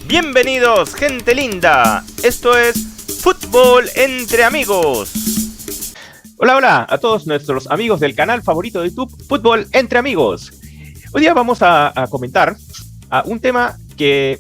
Bienvenidos, gente linda. Esto es Fútbol entre Amigos. Hola, hola a todos nuestros amigos del canal favorito de YouTube, Fútbol entre Amigos. Hoy día vamos a comentar un tema que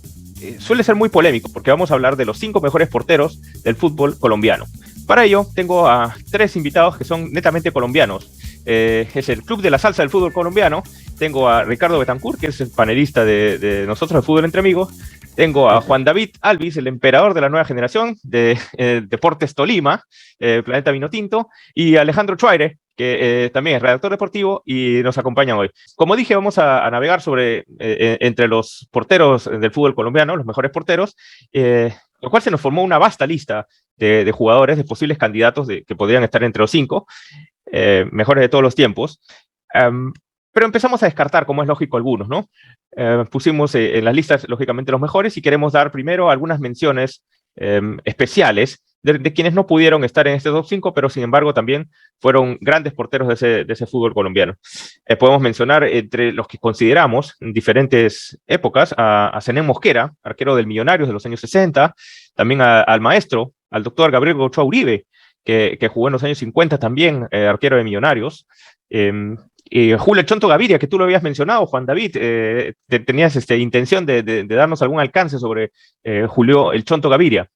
suele ser muy polémico, porque vamos a hablar de los 5 mejores porteros del fútbol colombiano. Para ello, tengo a 3 invitados que son netamente colombianos. Es el Club de la Salsa del Fútbol Colombiano. Tengo a Ricardo Betancourt, que es el panelista de nosotros de Fútbol entre Amigos. Tengo a Juan David Alvis, el emperador de la nueva generación de Deportes Tolima, Planeta Vinotinto, y Alejandro Chuaire, que también es redactor deportivo y nos acompaña hoy. Como dije, vamos a navegar sobre entre los porteros del fútbol colombiano, los mejores porteros, lo cual se nos formó una vasta lista de jugadores, de posibles candidatos que podrían estar entre los 5 mejores de todos los tiempos. Pero empezamos a descartar, como es lógico, algunos, ¿no? Pusimos en las listas, lógicamente, los mejores y queremos dar primero algunas menciones especiales de quienes no pudieron estar en este top 5, pero sin embargo también fueron grandes porteros de ese fútbol colombiano. Podemos mencionar entre los que consideramos en diferentes épocas a Zenén Mosquera, arquero del Millonarios de los años 60, también al maestro, al doctor Gabriel Ochoa Uribe, que jugó en los años 50 también, arquero de Millonarios. Julio El Chonto Gaviria, que tú lo habías mencionado, Juan David, tenías intención de darnos algún alcance sobre Julio El Chonto Gaviria.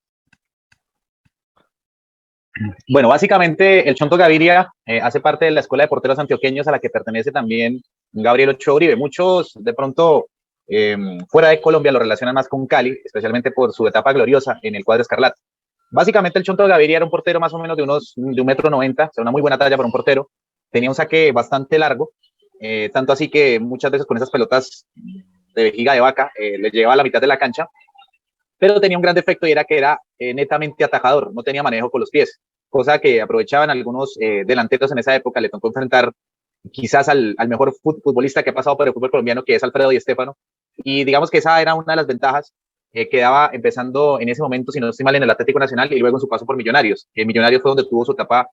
Bueno, básicamente el Chonto Gaviria hace parte de la escuela de porteros antioqueños a la que pertenece también Gabriel Ochoa Uribe. Muchos de pronto fuera de Colombia lo relacionan más con Cali, especialmente por su etapa gloriosa en el cuadro escarlata. Básicamente el Chonto Gaviria era un portero más o menos de 1,90 m, o sea, una muy buena talla para un portero. Tenía un saque bastante largo, tanto así que muchas veces con esas pelotas de vejiga de vaca le llegaba a la mitad de la cancha, pero tenía un gran defecto y era que era netamente atajador, no tenía manejo con los pies, cosa que aprovechaban algunos delanteros en esa época. Le tocó enfrentar quizás al mejor futbolista que ha pasado por el fútbol colombiano, que es Alfredo Di Stéfano, y digamos que esa era una de las ventajas que daba empezando en ese momento, si no estoy mal, en el Atlético Nacional y luego en su paso por Millonarios. Millonarios fue donde tuvo su etapa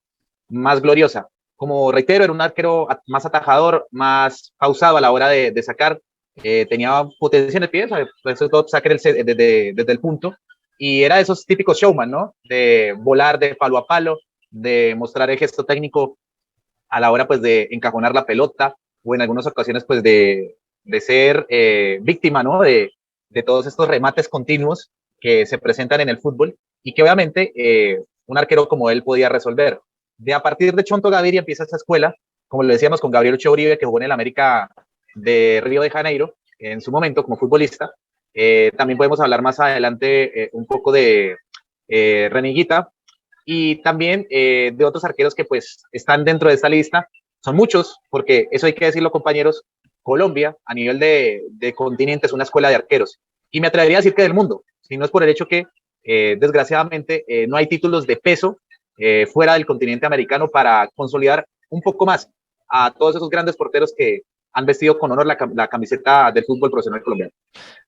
más gloriosa. Como reitero, era un arquero más atajador, más pausado a la hora de sacar, tenía potencia en el pie, sobre todo sacar desde el punto, y era de esos típicos showman, ¿no? De volar de palo a palo, de mostrar el gesto técnico a la hora pues de encajonar la pelota, o en algunas ocasiones pues de ser víctima, ¿no? De todos estos remates continuos que se presentan en el fútbol y que obviamente un arquero como él podía resolver. A partir de Chonto Gaviria empieza esta escuela, como le decíamos, con Gabriel Ochoa Uribe, que jugó en el América de Río de Janeiro en su momento como futbolista. También podemos hablar más adelante un poco de René Higuita y también de otros arqueros que pues están dentro de esta lista. Son muchos, porque eso hay que decirlo, compañeros. Colombia, a nivel de continente, es una escuela de arqueros. Y me atrevería a decir que del mundo, si no es por el hecho que, desgraciadamente, no hay títulos de peso fuera del continente americano para consolidar un poco más a todos esos grandes porteros que han vestido con honor la camiseta del fútbol profesional colombiano.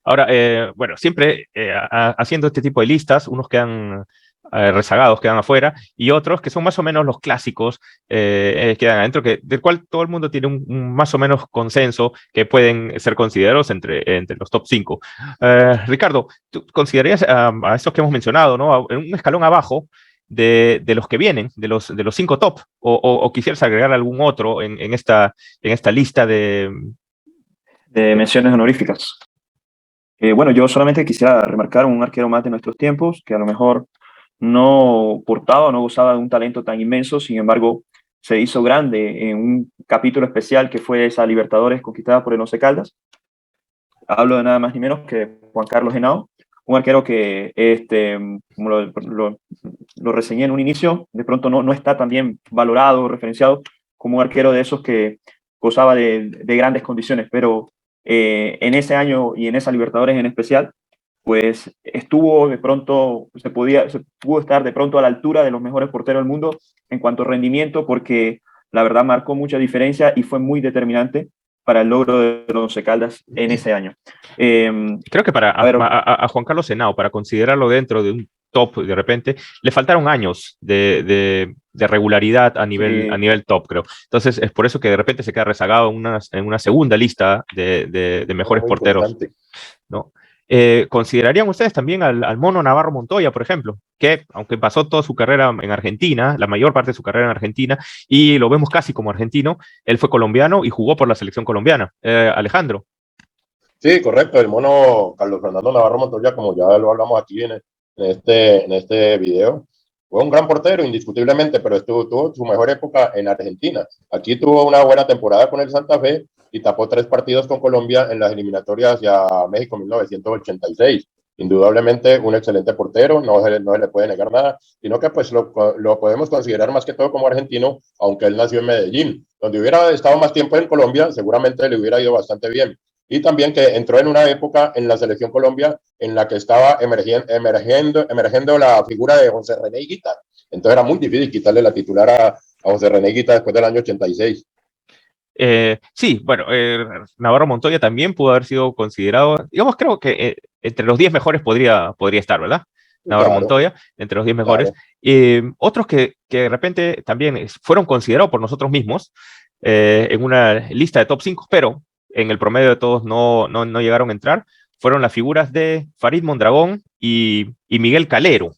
Ahora, bueno, siempre haciendo este tipo de listas, unos quedan rezagados, quedan afuera, y otros que son más o menos los clásicos quedan adentro, del cual todo el mundo tiene un más o menos consenso que pueden ser considerados entre los top 5. Ricardo, ¿tú considerarías a estos que hemos mencionado, ¿no? En un escalón abajo de los que vienen, de los 5 top, o quisieras agregar algún otro en esta lista de menciones honoríficas? Bueno, yo solamente quisiera remarcar un arquero más de nuestros tiempos, que a lo mejor no portaba, no gozaba de un talento tan inmenso, sin embargo, se hizo grande en un capítulo especial que fue esa Libertadores conquistada por el Once Caldas. Hablo de nada más ni menos que Juan Carlos Henao, un arquero que, como lo reseñé en un inicio, de pronto no está tan bien valorado, referenciado como un arquero de esos que gozaba de grandes condiciones, pero en ese año y en esa Libertadores en especial, pues estuvo de pronto, se pudo estar de pronto a la altura de los mejores porteros del mundo en cuanto a rendimiento, porque la verdad marcó mucha diferencia y fue muy determinante para el logro de los Once Caldas en ese año. Creo que a Juan Carlos Henao, para considerarlo dentro de un top de repente, le faltaron años de regularidad a nivel top, creo. Entonces es por eso que de repente se queda rezagado en una segunda lista de mejores porteros, ¿no? ¿Considerarían ustedes también al Mono Navarro Montoya, por ejemplo, que aunque pasó toda su carrera en Argentina, la mayor parte de su carrera en Argentina, y lo vemos casi como argentino, él fue colombiano y jugó por la selección colombiana? Alejandro. Sí, correcto. El mono Carlos Fernando Navarro Montoya, como ya lo hablamos aquí en este video, fue un gran portero, indiscutiblemente, pero tuvo su mejor época en Argentina. Aquí tuvo una buena temporada con el Santa Fe y tapó 3 partidos con Colombia en las eliminatorias hacia México 1986. Indudablemente un excelente portero, no se le puede negar nada, sino que pues lo podemos considerar más que todo como argentino, aunque él nació en Medellín. Donde hubiera estado más tiempo en Colombia, seguramente le hubiera ido bastante bien. Y también que entró en una época en la selección Colombia en la que estaba emergiendo la figura de José René Higuita. Entonces era muy difícil quitarle la titular a José René Higuita después del año 86. Sí, bueno, Navarro Montoya también pudo haber sido considerado, digamos, creo que entre los 10 mejores podría estar, ¿verdad? Navarro Claro, Montoya, entre los 10 mejores. claro. Otros que de repente también fueron considerados por nosotros mismos en una lista de top 5, pero en el promedio de todos no llegaron a entrar, fueron las figuras de Farid Mondragón y Miguel Calero.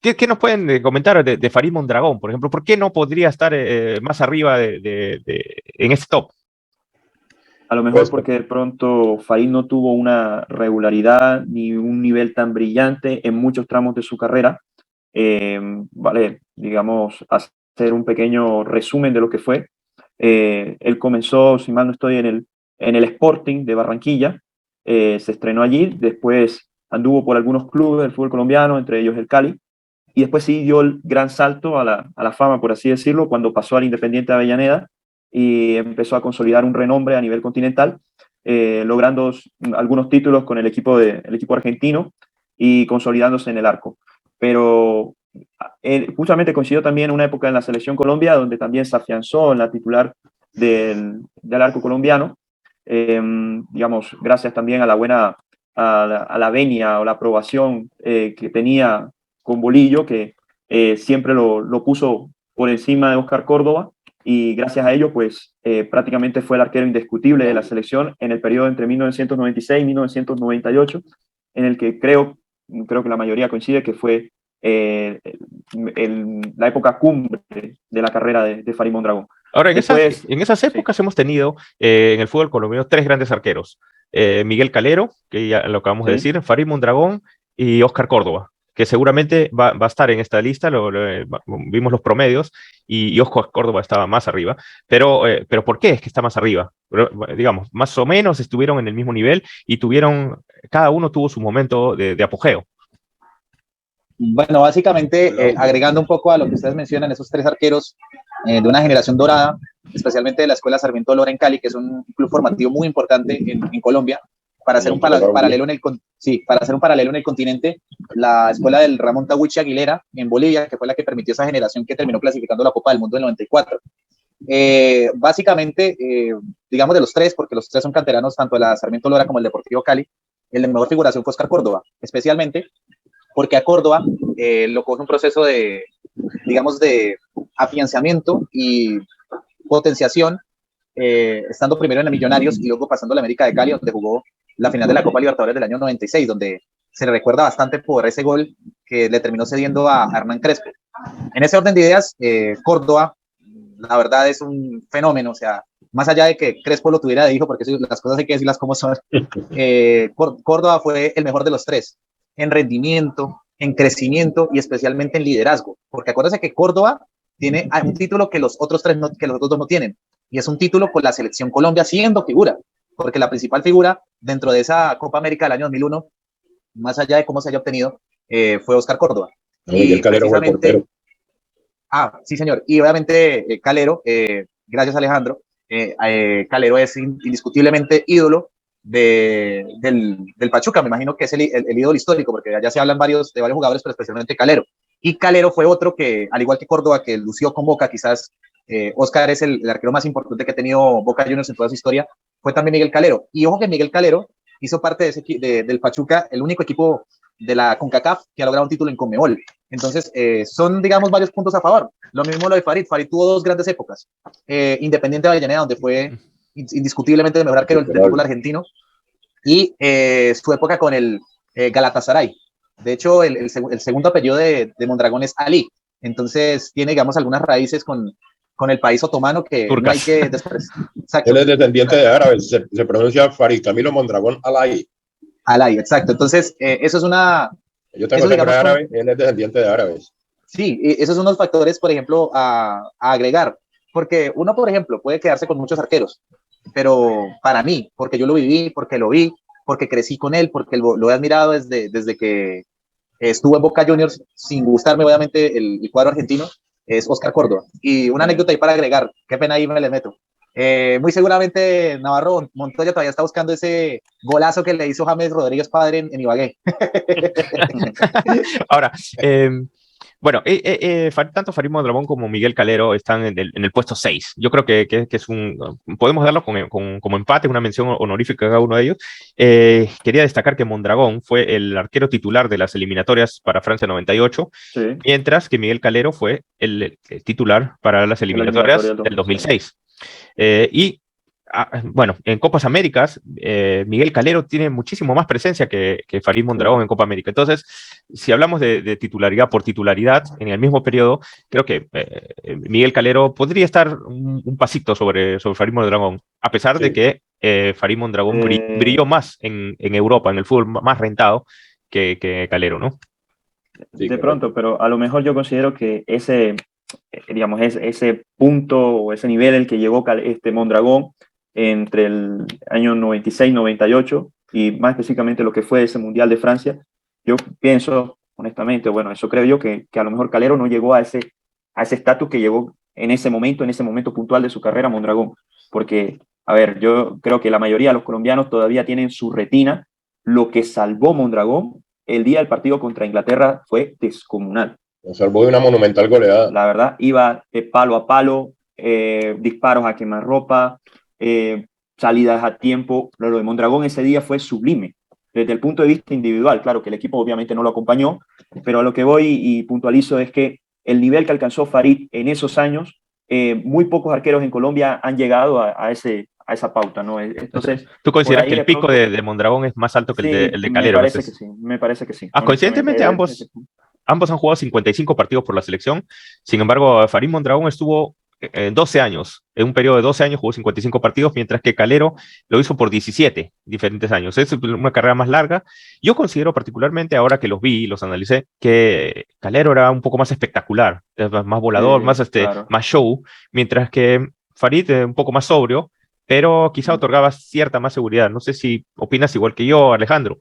¿Qué nos pueden comentar de Farid Mondragón, por ejemplo? ¿Por qué no podría estar más arriba en este top? A lo mejor porque de pronto Farid no tuvo una regularidad ni un nivel tan brillante en muchos tramos de su carrera. Vale, digamos, hacer un pequeño resumen de lo que fue. Él comenzó, si mal no estoy, en el Sporting de Barranquilla. Se estrenó allí, después anduvo por algunos clubes del fútbol colombiano, entre ellos el Cali, y después sí dio el gran salto a la fama, por así decirlo, cuando pasó al Independiente de Avellaneda y empezó a consolidar un renombre a nivel continental, logrando algunos títulos con el equipo argentino y consolidándose en el arco. Pero justamente coincidió también una época en la selección Colombia donde también se afianzó en la titular del arco colombiano, digamos, gracias también a la venia o la aprobación que tenía con Bolillo, que siempre lo puso por encima de Oscar Córdoba, y gracias a ello pues prácticamente fue el arquero indiscutible de la selección en el periodo entre 1996 y 1998, en el que creo que la mayoría coincide que fue la época cumbre de la carrera de Farid Mondragón. Ahora, en esas épocas sí hemos tenido en el fútbol colombiano 3 grandes arqueros. Miguel Calero, que ya lo acabamos de decir, Farid Mondragón y Oscar Córdoba, que seguramente va a estar en esta lista, vimos los promedios, y Oscar Córdoba estaba más arriba, pero ¿por qué es que está más arriba? Digamos, más o menos estuvieron en el mismo nivel y cada uno tuvo su momento de apogeo. Bueno, básicamente, agregando un poco a lo que ustedes mencionan, esos 3 arqueros de una generación dorada, especialmente de la Escuela Sarmiento Lora en Cali, que es un club formativo muy importante en Colombia, para hacer un paralelo en el continente, la Escuela del Ramón Tahuichi Aguilera en Bolivia, que fue la que permitió esa generación que terminó clasificando la Copa del Mundo del 94. Básicamente, digamos de los 3, porque los 3 son canteranos, tanto de la Sarmiento Lora como el Deportivo Cali, el de mejor figuración fue Oscar Córdoba, especialmente porque a Córdoba lo coge un proceso de afianzamiento y potenciación, estando primero en el Millonarios y luego pasando a la América de Cali, donde jugó la final de la Copa Libertadores del año 96, donde se le recuerda bastante por ese gol que le terminó cediendo a Hernán Crespo. En ese orden de ideas, Córdoba, la verdad es un fenómeno, o sea, más allá de que Crespo lo tuviera de hijo, porque las cosas hay que decirlas como son, Córdoba fue el mejor de los 3, en rendimiento, en crecimiento y especialmente en liderazgo, porque acuérdense que Córdoba tiene un título que los otros 2 no tienen, y es un título con la selección Colombia siendo figura, porque la principal figura dentro de esa Copa América del año 2001, más allá de cómo se haya obtenido, fue Oscar Córdoba. Miguel Calero fue el portero. Sí, señor. Y obviamente Calero, gracias Alejandro, Calero es indiscutiblemente ídolo del Pachuca. Me imagino que es el ídolo histórico, porque allá se hablan de varios jugadores, pero especialmente Calero. Y Calero fue otro que, al igual que Córdoba, que lució con Boca, quizás Oscar es el arquero más importante que ha tenido Boca Juniors en toda su historia, fue también Miguel Calero. Y ojo que Miguel Calero hizo parte del Pachuca, el único equipo de la CONCACAF que ha logrado un título en Conmebol. Entonces, son, digamos, varios puntos a favor. Lo mismo lo de Farid. Farid tuvo dos grandes épocas. Independiente de Avellaneda, donde fue indiscutiblemente el mejor arquero del fútbol argentino, y su época con el Galatasaray. De hecho, el segundo apellido de Mondragón es Ali. Entonces, tiene, digamos, algunas raíces con el país otomano que Turcas. no hay que despreciar. Exacto. Él es descendiente de árabes, se pronuncia Farid Camilo Mondragón Alay. Alay, exacto. Entonces, eso es una... Yo tengo sangre árabe, él es descendiente de árabes. Sí, esos son unos factores, por ejemplo, a agregar. Porque uno, por ejemplo, puede quedarse con muchos arqueros, pero para mí, porque yo lo viví, porque lo vi, porque crecí con él, porque lo he admirado desde que estuvo en Boca Juniors, sin gustarme obviamente el cuadro argentino, es Oscar Córdoba. Y una anécdota ahí para agregar, qué pena ahí me le meto. Muy seguramente Navarro Montoya todavía está buscando ese golazo que le hizo James Rodríguez padre en Ibagué. Ahora, bueno, tanto Farid Mondragón como Miguel Calero están en el puesto 6. Yo creo que es podemos darlo como empate, una mención honorífica a cada uno de ellos. Quería destacar que Mondragón fue el arquero titular de las eliminatorias para Francia 98, sí, mientras que Miguel Calero fue el titular para las eliminatorias del 2006. Bueno, en Copas Américas, Miguel Calero tiene muchísimo más presencia que Farid Mondragón en Copa América. Entonces, si hablamos de titularidad por titularidad, en el mismo periodo, creo que Miguel Calero podría estar un pasito sobre Farid Mondragón, a pesar de que Farid Mondragón brilló más en Europa, en el fútbol más rentado que Calero, ¿no? Sí, de pronto, pero a lo mejor yo considero que ese punto o ese nivel el que llegó Mondragón entre el año 96-98 y más específicamente lo que fue ese Mundial de Francia, yo pienso, honestamente, bueno, eso creo yo, que a lo mejor Calero no llegó a ese estatus que llegó en ese momento puntual de su carrera Mondragón, porque, a ver, yo creo que la mayoría de los colombianos todavía tienen su retina lo que salvó Mondragón el día del partido contra Inglaterra fue descomunal. Lo salvó de una monumental goleada. La verdad, iba de palo a palo, disparos a quemarropa, salidas a tiempo. Lo de Mondragón ese día fue sublime. Desde el punto de vista individual, claro que el equipo obviamente no lo acompañó, pero a lo que voy y puntualizo es que el nivel que alcanzó Farid en esos años, muy pocos arqueros en Colombia han llegado a esa pauta, ¿no? Entonces, ¿tú consideras que el pico de Mondragón es más alto que el de Calero? Me parece que sí. Coincidentemente, ambos han jugado 55 partidos por la selección. Sin embargo, Farid Mondragón estuvo 12 años. En un periodo de 12 años jugó 55 partidos, mientras que Calero lo hizo por 17 diferentes años. Es una carrera más larga. Yo considero particularmente, ahora que los vi y los analicé, que Calero era un poco más espectacular, más volador, claro, más show, mientras que Farid un poco más sobrio, pero quizá otorgaba cierta más seguridad. No sé si opinas igual que yo, Alejandro.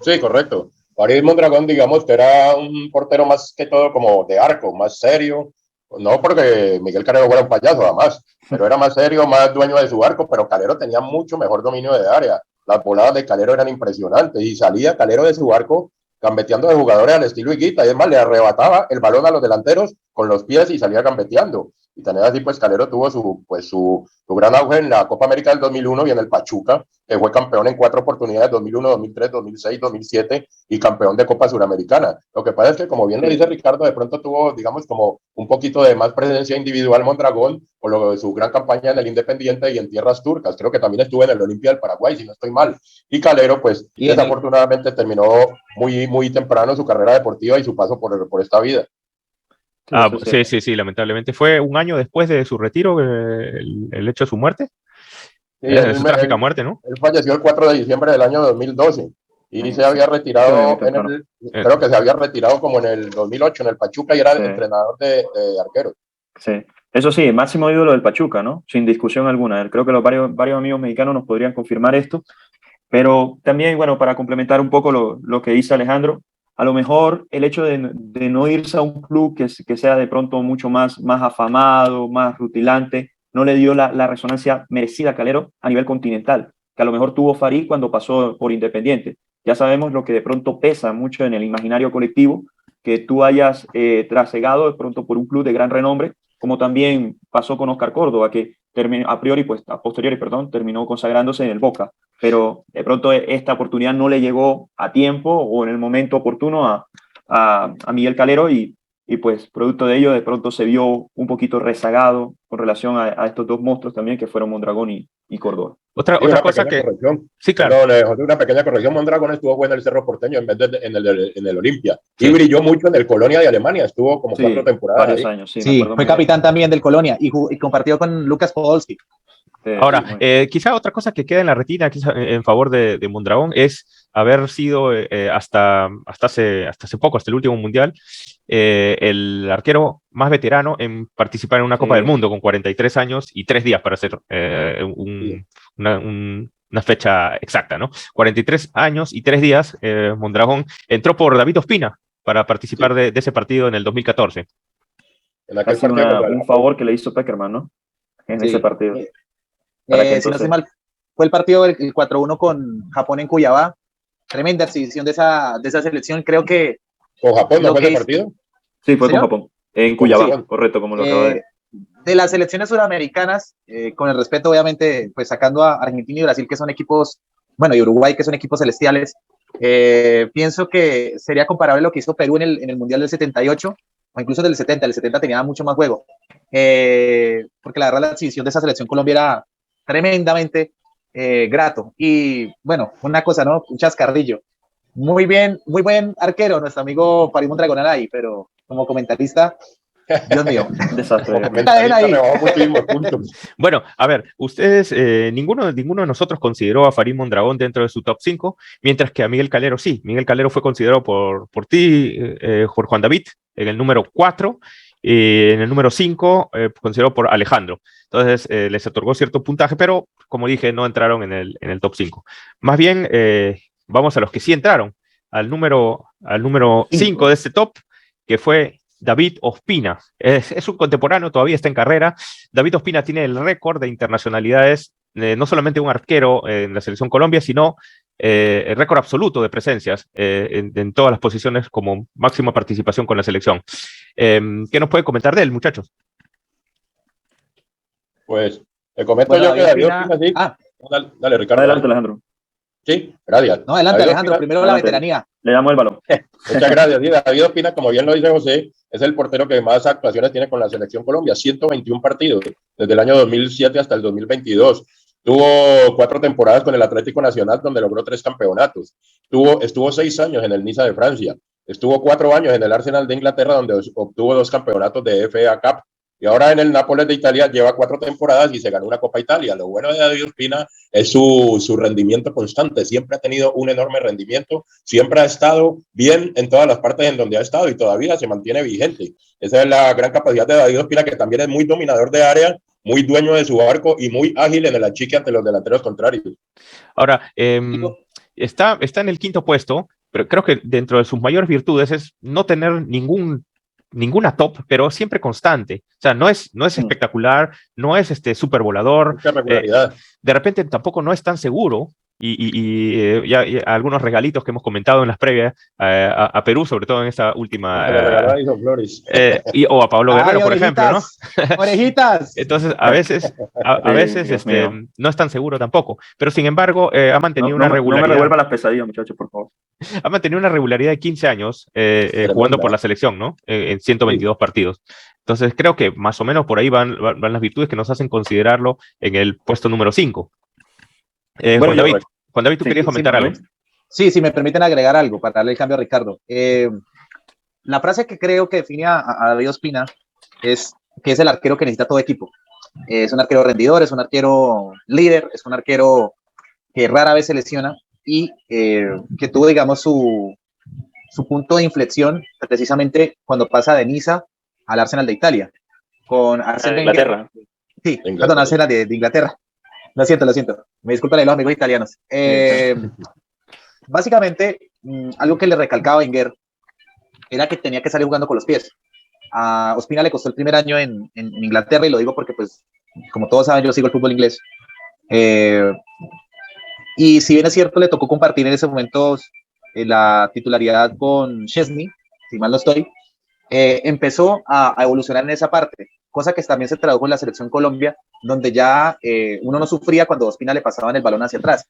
Sí, correcto. Farid Mondragón, digamos que era un portero más que todo como de arco, más serio. No porque Miguel Calero fuera un payaso, además, pero era más serio, más dueño de su arco, pero Calero tenía mucho mejor dominio de área. Las voladas de Calero eran impresionantes y salía Calero de su arco gambeteando de jugadores al estilo Higuita, y además le arrebataba el balón a los delanteros con los pies y salía gambeteando. Y también así, pues Calero tuvo su gran auge en la Copa América del 2001 y en el Pachuca, que fue campeón en 4 oportunidades, 2001, 2003, 2006, 2007 y campeón de Copa Suramericana. Lo que pasa es que, como bien lo dice Ricardo, de pronto tuvo, digamos, como un poquito de más presencia individual Mondragón por lo de su gran campaña en el Independiente y en tierras turcas. Creo que también estuvo en el Olimpia del Paraguay, si no estoy mal. Y Calero, pues, desafortunadamente terminó muy temprano su carrera deportiva y su paso por esta vida. Sí, lamentablemente. Fue un año después de su retiro el hecho de su muerte. Sí, su trágica muerte, ¿no? Él falleció el 4 de diciembre del año 2012 y se había retirado, creo que se había retirado como en el 2008 en el Pachuca y era el entrenador de arqueros. Sí, eso sí, máximo ídolo del Pachuca, ¿no? Sin discusión alguna. Creo que varios amigos mexicanos nos podrían confirmar esto, pero también, bueno, para complementar un poco lo que dice Alejandro, a lo mejor el hecho de no irse a un club que sea de pronto mucho más afamado, más rutilante, no le dio la resonancia merecida a Calero a nivel continental, que a lo mejor tuvo Farid cuando pasó por Independiente. Ya sabemos lo que de pronto pesa mucho en el imaginario colectivo, que tú hayas trasegado de pronto por un club de gran renombre, como también pasó con Oscar Córdoba, que a posteriori terminó consagrándose en el Boca. pero de pronto esta oportunidad no le llegó a tiempo o en el momento oportuno a Miguel Calero y pues producto de ello de pronto se vio un poquito rezagado con relación a estos dos monstruos también que fueron Mondragón y Córdoba. Otra una cosa pequeña que... corrección. Sí, claro. Perdón, José, una pequeña corrección. Mondragón estuvo bueno en el Cerro Porteño en vez de en el Olimpia. Sí. Y brilló mucho en el Colonia de Alemania. Estuvo como Sí, 4 temporadas varios ahí. años, sí, me Sí, acuerdo fue muy bien. capitán también del Colonia y compartió con Lucas Podolski. Ahora, Sí, muy quizá otra cosa que queda en la retina quizá en favor de Mondragón es haber sido hasta hace poco, hasta el último mundial, el arquero más veterano en participar en una Copa Sí. del Mundo con 43 años y 3 días para hacer una fecha exacta, ¿no? 43 años y 3 días, Mondragón entró por David Ospina para participar de ese partido en el 2014. En aquel Casi partido contra un favor que le hizo Peckerman, ¿no? En Sí. ese partido. Para que Si no entonces... estoy mal, fue el partido el 4-1 con Japón en Cuyabá. Tremenda exhibición de esa selección. Creo que con Japón, ¿no lo fue que ese hizo- partido? Sí, fue con ¿Señor? Japón. En Con Cuyabá, Japón. correcto, como lo acaba de... De las selecciones sudamericanas, con el respeto, obviamente, pues sacando a Argentina y Brasil, que son equipos, bueno, y Uruguay, que son equipos celestiales, pienso que sería comparable lo que hizo Perú en el Mundial del 78, o incluso del 70. El 70 tenía mucho más juego, porque la verdad la exhibición de esa selección Colombia era tremendamente grato. Y bueno, una cosa, ¿no? Un chascarrillo. Muy bien, muy buen arquero, nuestro amigo Farid Mondragón ahí, pero como comentarista, Dios mío. Desastre. Como comentarista ahí. rebajó muchísimos puntos. Bueno, a ver, ustedes, ninguno de nosotros consideró a Farid Mondragón dentro de su top 5, mientras que a Miguel Calero sí. Miguel Calero fue considerado por ti, por Juan David, en el número 4, y en el número 5, considerado por Alejandro. Entonces, les otorgó cierto puntaje, pero como dije, no entraron en el top 5. Más bien, vamos a los que sí entraron, al número 5 de este top, que fue David Ospina. Es un contemporáneo, todavía está en carrera. David Ospina tiene el récord de internacionalidades, no solamente un arquero en la selección Colombia, sino el récord absoluto de presencias en todas las posiciones como máxima participación con la selección. ¿Qué nos puede comentar de él, muchachos? Pues te comento Bueno, yo que David David Ospina... Ospina, sí. Ah, Dale, Ricardo. Adelante, Alejandro. Sí, gracias. no, adelante, David Alejandro. Ospina, Primero la adelante. veteranía. Le damos el balón. muchas gracias. Sí, David Ospina, como bien lo dice José, es el portero que más actuaciones tiene con la selección Colombia, 121 partidos, desde el año 2007 hasta el 2022. Tuvo 4 temporadas con el Atlético Nacional, donde logró 3 campeonatos. Estuvo 6 años en el Niza de Francia. Estuvo 4 años en el Arsenal de Inglaterra, donde obtuvo 2 campeonatos de FA Cup. Y ahora en el Nápoles de Italia lleva 4 temporadas y se ganó una Copa Italia. Lo bueno de David Ospina es su rendimiento constante. Siempre ha tenido un enorme rendimiento. Siempre ha estado bien en todas las partes en donde ha estado y todavía se mantiene vigente. Esa es la gran capacidad de David Ospina, que también es muy dominador de área, muy dueño de su arco y muy ágil en el achique ante los delanteros contrarios. Ahora, está en el 5º puesto, pero creo que dentro de sus mayores virtudes es no tener ninguna top, pero siempre constante. O sea, no es espectacular, no es súper volador. Mucha regularidad. De repente tampoco no es tan seguro. Y ya algunos regalitos que hemos comentado en las previas a Perú, sobre todo en esta última. Se le regaló a Edison Flores. O a Pablo Guerrero, por ejemplo, ¿no? Orejitas. Entonces, a veces no es tan seguro tampoco. Pero sin embargo, ha mantenido una regularidad. No me revuelvan las pesadillas, muchachos, por favor. Ha mantenido una regularidad de 15 años jugando por la selección, ¿no? En 122 partidos. Entonces, creo que más o menos por ahí van las virtudes que nos hacen considerarlo en el puesto número 5. Bueno, Juan David, ¿tú querías comentar algo? Sí, si me permiten agregar algo para darle el cambio a Ricardo. La frase que creo que define a David Ospina es que es el arquero que necesita todo equipo. Es un arquero rendidor, es un arquero líder, es un arquero que rara vez se lesiona y que tuvo, digamos, su punto de inflexión precisamente cuando pasa de Niza al Arsenal de Italia. Con Arsène Wenger. Inglaterra. Sí, perdón, Arsenal de Inglaterra. Lo siento. Me disculpan los amigos italianos. Básicamente, algo que le recalcaba a Wenger era que tenía que salir jugando con los pies. A Ospina le costó el primer año en Inglaterra, y lo digo porque, pues, como todos saben, yo sigo el fútbol inglés. Y si bien es cierto, le tocó compartir en ese momento la titularidad con Szczęsny, si mal no estoy, empezó a evolucionar en esa parte, cosa que también se tradujo en la selección Colombia, donde ya uno no sufría cuando Ospina le pasaban el balón hacia atrás.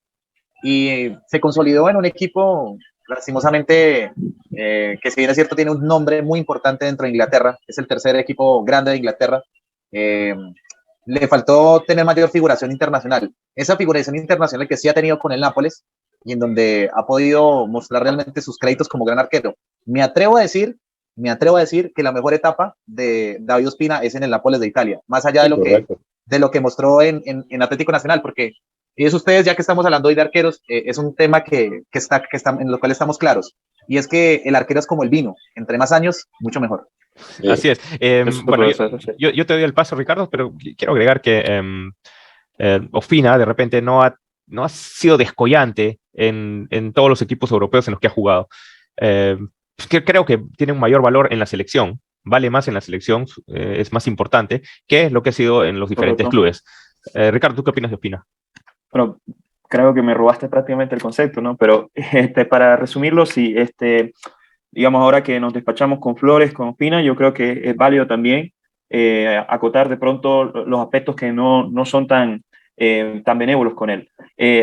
y se consolidó en un equipo, lastimosamente, que si bien es cierto tiene un nombre muy importante dentro de Inglaterra, es el tercer equipo grande de Inglaterra, eh, le faltó tener mayor figuración internacional. Esa figuración internacional que sí ha tenido con el Nápoles y en donde ha podido mostrar realmente sus créditos como gran arquero. Me atrevo a decir que la mejor etapa de David Ospina es en el Nápoles de Italia, más allá Sí, correcto. de lo que mostró en Atlético Nacional, porque es ustedes, ya que estamos hablando hoy de arqueros, es un tema en lo cual estamos claros, y es que el arquero es como el vino, entre más años, mucho mejor. Sí. Así es. Eso Bueno, puede ser, sí. yo te doy el paso, Ricardo, pero quiero agregar que Ospina de repente no ha sido descollante en todos los equipos europeos en los que ha jugado. Que creo que tiene un mayor valor en la selección, vale más en la selección, es más importante que lo que ha sido en los diferentes Correcto. clubes. Ricardo, ¿tú qué opinas de Ospina? Bueno, creo que me robaste prácticamente el concepto, ¿no? Pero para resumirlo, sí, digamos, ahora que nos despachamos con Flores, con Ospina, yo creo que es válido también acotar de pronto los aspectos que no son tan benévolos con él.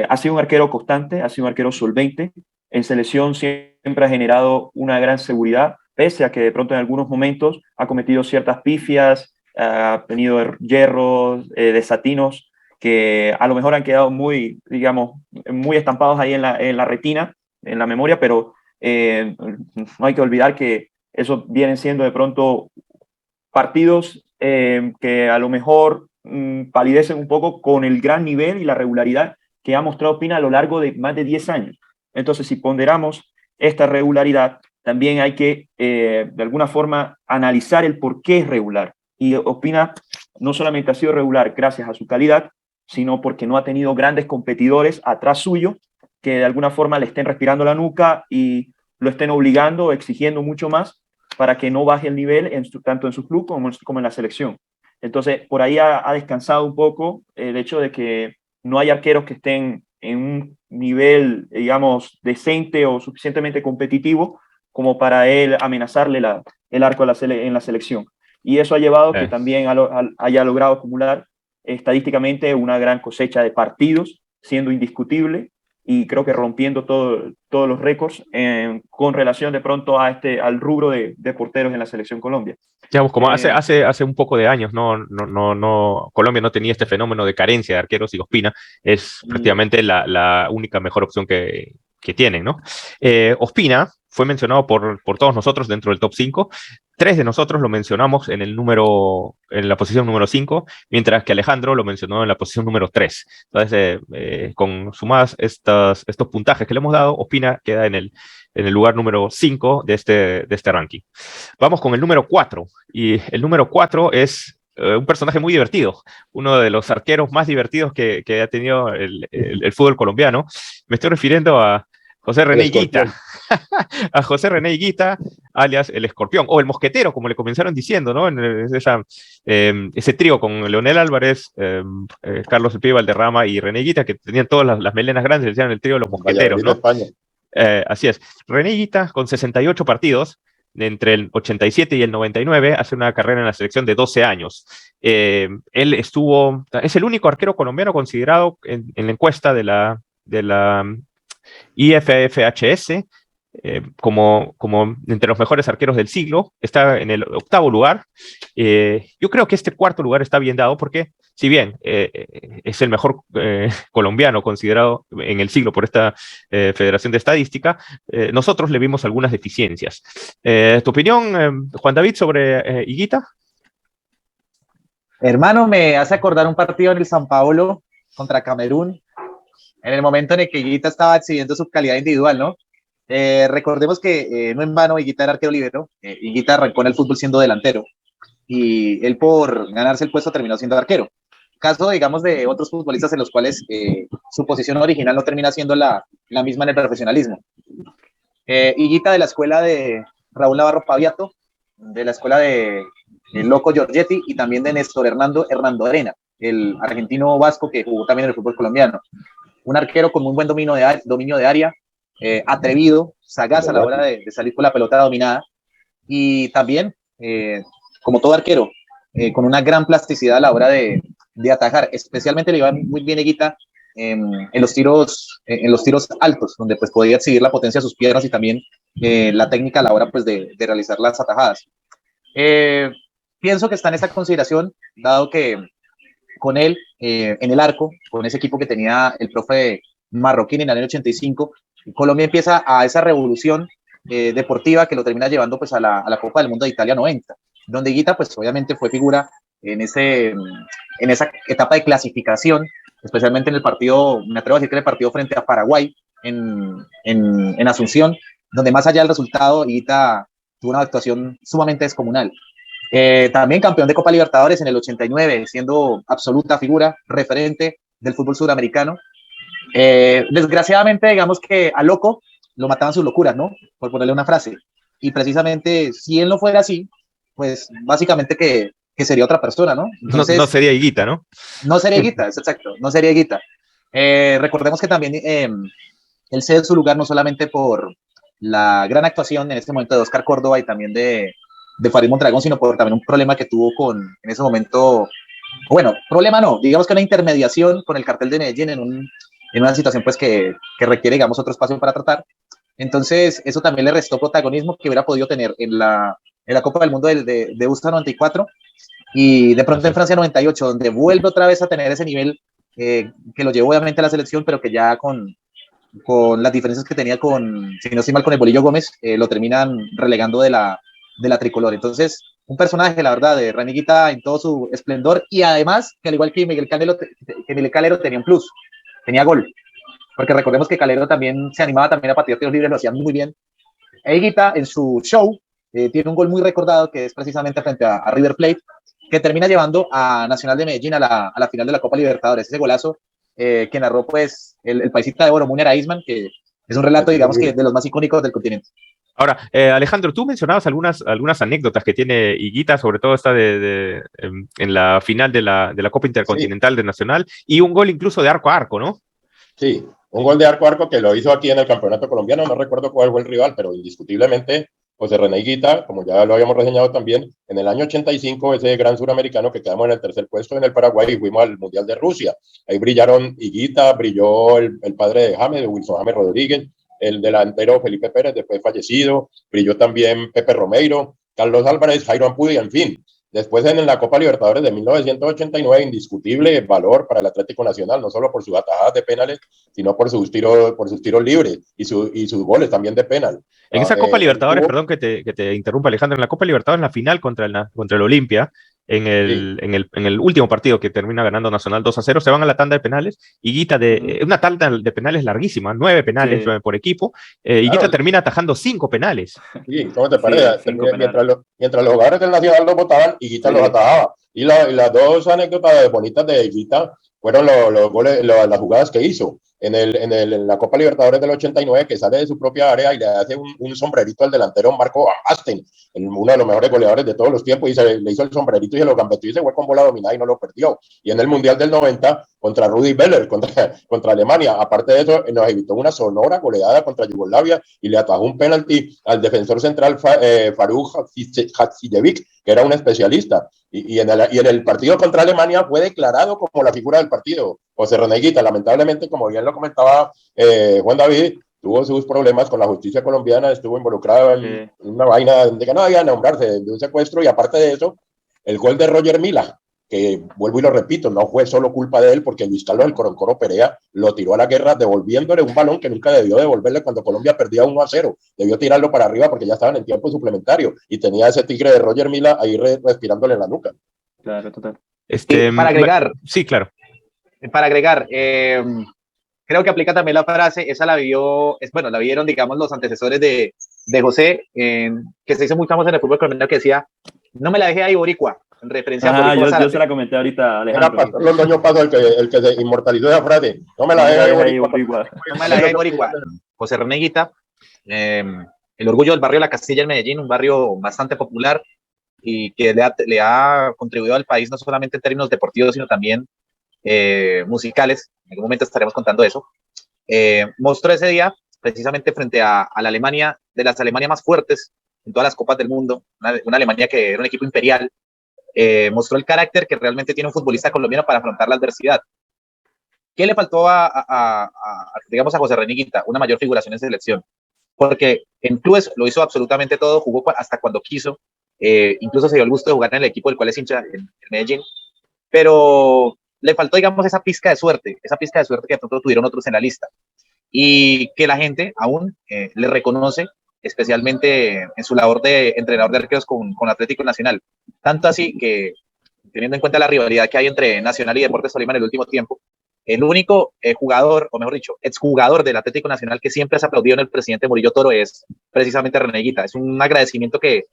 Ha sido un arquero constante, ha sido un arquero solvente. En selección siempre ha generado una gran seguridad, pese a que de pronto en algunos momentos ha cometido ciertas pifias, ha tenido hierros, desatinos, que a lo mejor han quedado muy, digamos, muy estampados ahí en la retina, en la memoria, pero no hay que olvidar que eso vienen siendo de pronto partidos que a lo mejor palidecen un poco con el gran nivel y la regularidad que ha mostrado Ospina a lo largo de más de 10 años. Entonces, si ponderamos esta regularidad, también hay que, de alguna forma, analizar el por qué es regular. Y Ospina no solamente ha sido regular gracias a su calidad, sino porque no ha tenido grandes competidores atrás suyo que de alguna forma le estén respirando la nuca y lo estén obligando, exigiendo mucho más para que no baje el nivel tanto en su club como en la selección. Entonces, por ahí ha descansado un poco el hecho de que no hay arqueros que estén en un nivel, digamos, decente o suficientemente competitivo como para él amenazarle el arco en la selección. Y eso ha llevado que también haya logrado acumular estadísticamente una gran cosecha de partidos, siendo indiscutible y creo que rompiendo todos los récords con relación de pronto al rubro de porteros en la selección Colombia. Digamos, como hace un poco de años, Colombia no tenía este fenómeno de carencia de arqueros y Ospina es prácticamente la única mejor opción que tienen, ¿no? Ospina fue mencionado por todos nosotros dentro del top 5. 3 de nosotros lo mencionamos en la posición número 5, mientras que Alejandro lo mencionó en la posición número 3. Entonces, con sumadas estos puntajes que le hemos dado, Ospina queda en el lugar número 5 de este ranking. Vamos con el número 4, y el número 4 es un personaje muy divertido, uno de los arqueros más divertidos que ha tenido el fútbol colombiano. Me estoy refiriendo a José René Higuita. A José René Higuita, alias el Escorpión, o el Mosquetero, como le comenzaron diciendo, ¿no? En ese trío con Leonel Álvarez, Carlos El Pibe Valderrama y René Higuita, que tenían todas las melenas grandes, decían el trío de los Mosqueteros, ¿no? España. Así es. René Higuita, con 68 partidos, entre el 87 y el 99, hace una carrera en la selección de 12 años. Él es el único arquero colombiano considerado en la encuesta de la IFFHS como entre los mejores arqueros del siglo. Está en el 8º lugar. Yo creo que este 4º lugar está bien dado porque, si bien es el mejor colombiano considerado en el siglo por esta Federación de Estadística, nosotros le vimos algunas deficiencias. ¿Tu opinión, Juan David, sobre Higuita? Hermano, me hace acordar un partido en el San Paolo contra Camerún, en el momento en el que Higuita estaba exhibiendo su calidad individual, ¿no? Recordemos que no en vano Higuita era arquero libero. Higuita arrancó en el fútbol siendo delantero y él, por ganarse el puesto, terminó siendo arquero. Caso, digamos, de otros futbolistas en los cuales su posición original no termina siendo la misma en el profesionalismo. Higuita, de la escuela de Raúl Navarro Paviato, de la escuela de Loco Giorgetti y también de Néstor Hernando Arena, el argentino vasco que jugó también en el fútbol colombiano. Un arquero con muy buen dominio de área, atrevido, sagaz a la hora de salir con la pelota dominada y también, como todo arquero, con una gran plasticidad a la hora de atajar. Especialmente le iba muy bien Higuita en los tiros altos, donde pues podía exhibir la potencia de sus piernas y también la técnica a la hora pues de realizar las atajadas. Pienso que está en esa consideración, dado que con él en el arco, con ese equipo que tenía el profe Marroquín en el año 85, Colombia empieza a esa revolución deportiva que lo termina llevando pues a la Copa del Mundo de Italia 90, donde Higuita pues obviamente fue figura en esa etapa de clasificación, especialmente en el partido, me atrevo a decir que en el partido frente a Paraguay en Asunción, donde más allá del resultado, Higuita tuvo una actuación sumamente descomunal. También campeón de Copa Libertadores en el 89, siendo absoluta figura, referente del fútbol sudamericano. Desgraciadamente, digamos que a Loco lo mataban sus locuras, ¿no? Por ponerle una frase. Y precisamente, si él no fuera así, pues básicamente que sería otra persona, ¿no? Entonces, no sería Higuita, ¿no? No sería Higuita, es exacto, no sería Higuita. Recordemos que también él cede su lugar no solamente por la gran actuación en este momento de Oscar Córdoba y también de Farid Mondragón, sino por también un problema que tuvo en ese momento, bueno, problema no, digamos que una intermediación con el cartel de Medellín en una situación pues que requiere, digamos, otro espacio para tratar. Entonces, eso también le restó protagonismo que hubiera podido tener en la Copa del Mundo de USA 94 y de pronto en Francia 98, donde vuelve otra vez a tener ese nivel que lo llevó obviamente a la selección, pero que ya con las diferencias que tenía si no estoy mal, con el Bolillo Gómez, lo terminan relegando de la tricolor. Entonces, un personaje, la verdad, de René Higuita en todo su esplendor y además, que al igual que Miguel Calero tenía un plus, tenía gol. Porque recordemos que Calero también se animaba también a patear tiros libres, lo hacía muy bien. Higuita en su show tiene un gol muy recordado que es precisamente frente a River Plate, que termina llevando a Nacional de Medellín a la final de la Copa Libertadores. Ese golazo que narró pues el paisita de oro, Munera Isman, que es un relato, digamos, que de los más icónicos del continente. Ahora, Alejandro, tú mencionabas algunas anécdotas que tiene Higuita, sobre todo esta en la final de la Copa Intercontinental de Nacional, y un gol incluso de arco a arco, ¿no? Sí, un gol de arco a arco que lo hizo aquí en el campeonato colombiano, no recuerdo cuál fue el rival, pero indiscutiblemente José René Higuita, como ya lo habíamos reseñado también, en el año 85, ese gran suramericano que quedamos en el tercer puesto en el Paraguay y fuimos al Mundial de Rusia. Ahí brillaron Higuita, brilló el padre de James, de Wilson James Rodríguez, el delantero Felipe Pérez, después fallecido, brilló también Pepe Romeiro, Carlos Álvarez, Jairo Ampudia, en fin. Después en la Copa Libertadores de 1989, indiscutible valor para el Atlético Nacional, no solo por sus atajadas de penales, sino por sus tiros libres y sus goles también de penal. En esa Copa Libertadores, perdón que te interrumpa, Alejandro, en la Copa Libertadores, en la final contra el Olimpia, en el último partido que termina ganando Nacional 2-0, se van a la tanda de penales. Higuita una tanda de penales larguísima, 9 penales por equipo. Higuita termina atajando 5 penales. Sí, ¿cómo te parece? Mientras los jugadores del Nacional los votaban, Higuita los atajaba. Y las dos anécdotas bonitas de Higuita fueron los goles, las jugadas que hizo en la Copa Libertadores del 89, que sale de su propia área y le hace un sombrerito al delantero Marco Asten, uno de los mejores goleadores de todos los tiempos, y le hizo el sombrerito y se lo gambeteó y se fue con bola dominada y no lo perdió. Y en el Mundial del 90, contra Rudi Völler, contra Alemania, aparte de eso, nos evitó una sonora goleada contra Yugoslavia y le atajó un penalti al defensor central Faruk Hadzijevic, que era un especialista. Y en el partido contra Alemania fue declarado como la figura del partido, José René Higuita. Lamentablemente, como bien lo comentaba Juan David, tuvo sus problemas con la justicia colombiana, estuvo involucrado en una vaina de que no debía nombrarse, de un secuestro, y aparte de eso, el gol de Roger Mila, que vuelvo y lo repito, no fue solo culpa de él, porque Luis Carlos el Coroncoro Perea lo tiró a la guerra devolviéndole un balón que nunca debió devolverle cuando Colombia perdía 1-0. Debió tirarlo para arriba porque ya estaban en tiempo suplementario y tenía ese tigre de Roger Mila ahí respirándole en la nuca. Claro, total. Para agregar. Sí, claro. Para agregar, creo que aplica también la frase, esa la vieron, digamos, los antecesores de José, que se hizo muy famoso en el fútbol colombiano, que decía, no me la dejé ahí, Boricua, en referencia a Boricua. Yo se la comenté ahorita, Alejandro. Era Pastor Londoño Paso el que se inmortalizó esa frase, no me la dejé ahí, Boricua. No me la dejé ahí, Boricua. José René Higuita, el orgullo del barrio La Castilla en Medellín, un barrio bastante popular y que le ha contribuido al país no solamente en términos deportivos, sino también musicales. En algún momento estaremos contando eso. Mostró ese día precisamente frente a la Alemania, de las Alemanias más fuertes en todas las copas del mundo, una Alemania que era un equipo imperial. Mostró el carácter que realmente tiene un futbolista colombiano para afrontar la adversidad. ¿Qué le faltó digamos, a José Reneguita? Una mayor figuración en selección. Porque en clubes lo hizo absolutamente todo, jugó hasta cuando quiso, incluso se dio el gusto de jugar en el equipo del cual es hincha, en Medellín, pero le faltó, digamos, esa pizca de suerte que de pronto tuvieron otros en la lista, y que la gente aún le reconoce, especialmente en su labor de entrenador de arqueros con Atlético Nacional. Tanto así que, teniendo en cuenta la rivalidad que hay entre Nacional y Deportes Tolima en el último tiempo, el único jugador, o mejor dicho, exjugador del Atlético Nacional que siempre has aplaudido en el presidente Murillo Toro es precisamente Reneguita. Es un agradecimiento que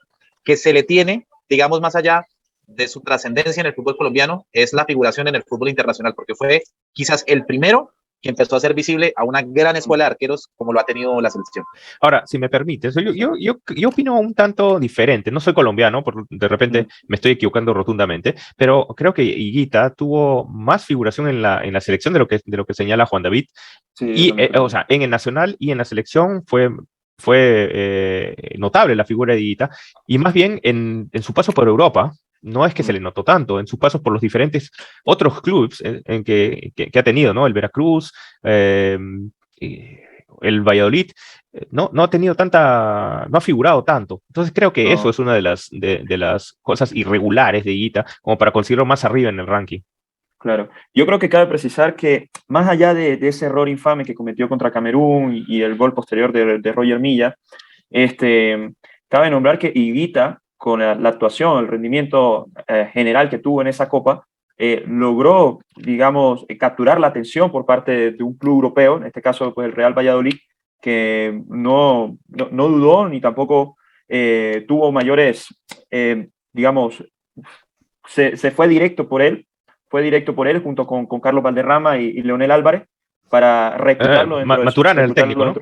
se le tiene, digamos, más allá de su trascendencia en el fútbol colombiano, es la figuración en el fútbol internacional, porque fue quizás el primero que empezó a hacer visible a una gran escuela de arqueros como lo ha tenido la selección. Ahora, si me permites, yo opino un tanto diferente. No soy colombiano, de repente me estoy equivocando rotundamente, pero creo que Higuita tuvo más figuración en la selección de lo que señala Juan David. Sí, Y, o sea, en el Nacional y en la selección fue notable la figura de Higuita, y más bien en su paso por Europa. No es que se le notó tanto en sus pasos por los diferentes otros clubes en que ha tenido, ¿no? El Veracruz, el Valladolid, no ha tenido no ha figurado tanto. Entonces creo que eso es una de las cosas irregulares de Higuita, como para conseguirlo más arriba en el ranking. Claro. Yo creo que cabe precisar que, más allá de ese error infame que cometió contra Camerún y el gol posterior de Roger Milla, cabe nombrar que Higuita, con la actuación, el rendimiento general que tuvo en esa Copa, logró, digamos, capturar la atención por parte de un club europeo, en este caso pues, el Real Valladolid, que no dudó ni tampoco tuvo mayores, digamos, se fue directo por él junto con Carlos Valderrama y Leonel Álvarez para reclutarlo dentro de Maturana era el técnico, ¿no?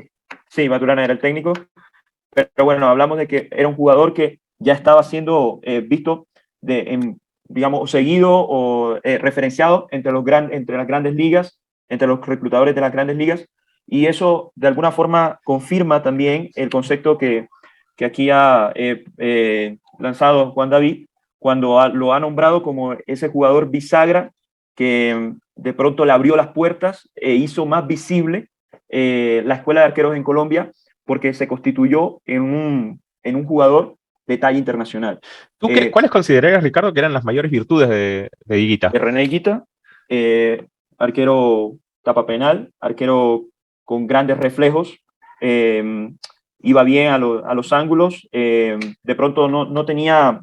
Sí, Maturana era el técnico, pero bueno, hablamos de que era un jugador que ya estaba siendo visto, digamos, seguido o referenciado entre las grandes ligas, entre los reclutadores de las grandes ligas, y eso de alguna forma confirma también el concepto que aquí ha lanzado Juan David, cuando lo ha nombrado como ese jugador bisagra que de pronto le abrió las puertas e hizo más visible la escuela de arqueros en Colombia, porque se constituyó en un jugador de talla internacional. ¿Cuáles considerarías, Ricardo, que eran las mayores virtudes de Higuita? De René Higuita, arquero tapa penal, arquero con grandes reflejos, iba bien a los ángulos, de pronto no tenía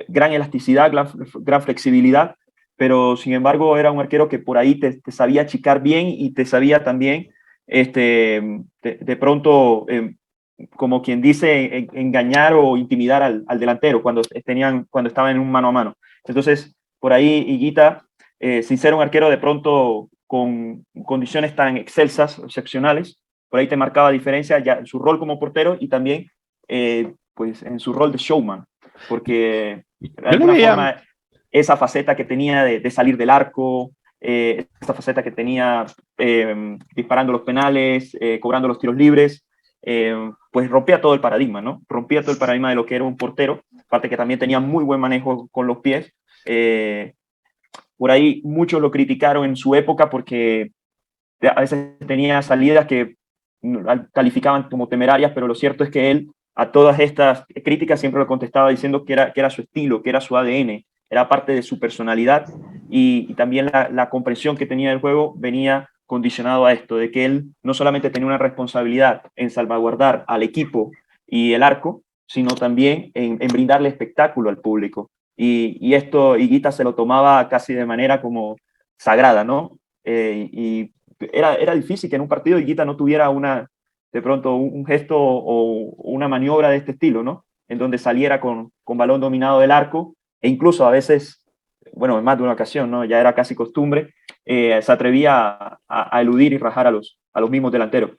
gran elasticidad, gran flexibilidad, pero sin embargo era un arquero que por ahí te sabía achicar bien y te sabía también de pronto, como quien dice, engañar o intimidar al delantero cuando estaban en un mano a mano. Entonces, por ahí Higuita, sin ser un arquero de pronto con condiciones tan excepcionales, por ahí te marcaba diferencia ya en su rol como portero y también pues en su rol de showman, porque de alguna forma esa faceta que tenía de salir del arco, esa faceta que tenía disparando los penales, cobrando los tiros libres, pues rompía todo el paradigma, ¿no? Rompía todo el paradigma de lo que era un portero, aparte que también tenía muy buen manejo con los pies. Por ahí muchos lo criticaron en su época porque a veces tenía salidas que calificaban como temerarias, pero lo cierto es que él a todas estas críticas siempre lo contestaba diciendo que era su estilo, que era su ADN, era parte de su personalidad, y también la comprensión que tenía del juego venía condicionado a esto, de que él no solamente tenía una responsabilidad en salvaguardar al equipo y el arco, sino también en brindarle espectáculo al público. Y esto Higuita se lo tomaba casi de manera como sagrada, ¿no? Y era difícil que en un partido Higuita no tuviera de pronto un gesto o una maniobra de este estilo, ¿no? En donde saliera con balón dominado del arco, e incluso a veces, bueno, en más de una ocasión, ¿no? Ya era casi costumbre, se atrevía a eludir y rajar a los mismos delanteros.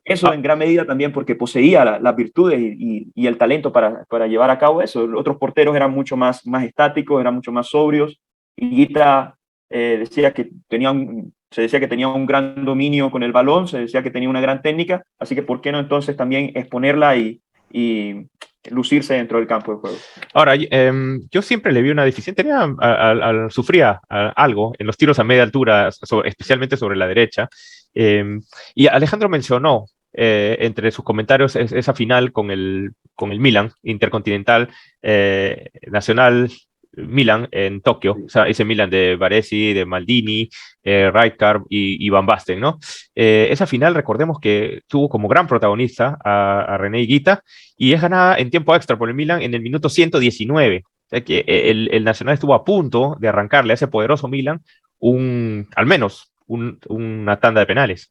Eso en gran medida también porque poseía las virtudes y el talento para llevar a cabo eso. Otros porteros eran mucho más estáticos, eran mucho más sobrios. Higuita se decía que tenía un gran dominio con el balón, se decía que tenía una gran técnica, así que ¿por qué no entonces también exponerla y lucirse dentro del campo de juego. Ahora, yo siempre le vi una deficiencia, sufría algo en los tiros a media altura, especialmente sobre la derecha, y Alejandro mencionó entre sus comentarios esa final con el Milan, Intercontinental Nacional Milan en Tokio, o sea, ese Milan de Baresi, de Maldini, Rijkaard y Van Basten, ¿no? Esa final, recordemos que tuvo como gran protagonista a René Higuita y es ganada en tiempo extra por el Milan en el minuto 119. O sea que el Nacional estuvo a punto de arrancarle a ese poderoso Milan al menos una tanda de penales.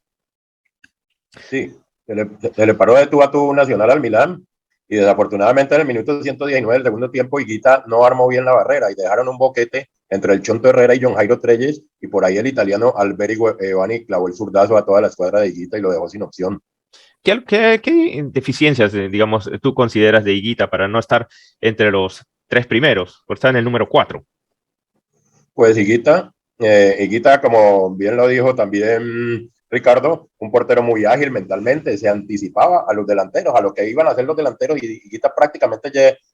Sí, se le paró de tú a tú Nacional al Milán y desafortunadamente en el minuto 119 del segundo tiempo Higuita no armó bien la barrera y dejaron un boquete entre el Chonto Herrera y John Jairo Treyes y por ahí el italiano Alberi Evani clavó el zurdazo a toda la escuadra de Higuita y lo dejó sin opción. ¿Qué deficiencias, digamos, tú consideras de Higuita para no estar entre los 3 primeros, por estar en el número 4? Pues Higuita, como bien lo dijo también Ricardo, un portero muy ágil mentalmente, se anticipaba a los delanteros, a lo que iban a hacer los delanteros, y Higuita prácticamente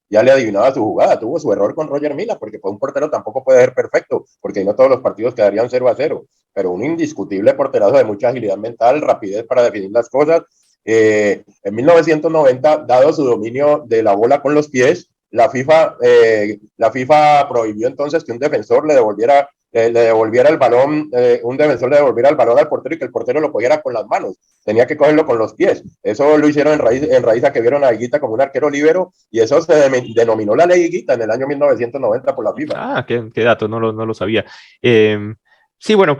ya le adivinaba su jugada. Tuvo su error con Roger Mila, porque pues, un portero tampoco puede ser perfecto, porque no todos los partidos quedarían 0-0, pero un indiscutible porterazo de mucha agilidad mental, rapidez para definir las cosas. En 1990, dado su dominio de la bola con los pies, la FIFA prohibió entonces que un defensor le devolviera el balón, un defensor le devolviera el balón al portero y que el portero lo cogiera con las manos. Tenía que cogerlo con los pies. Eso lo hicieron en raíz a que vieron a Higuita como un arquero líbero y eso se denominó la ley Higuita en el año 1990 por la FIFA. Ah, qué dato, no lo sabía. Sí, bueno,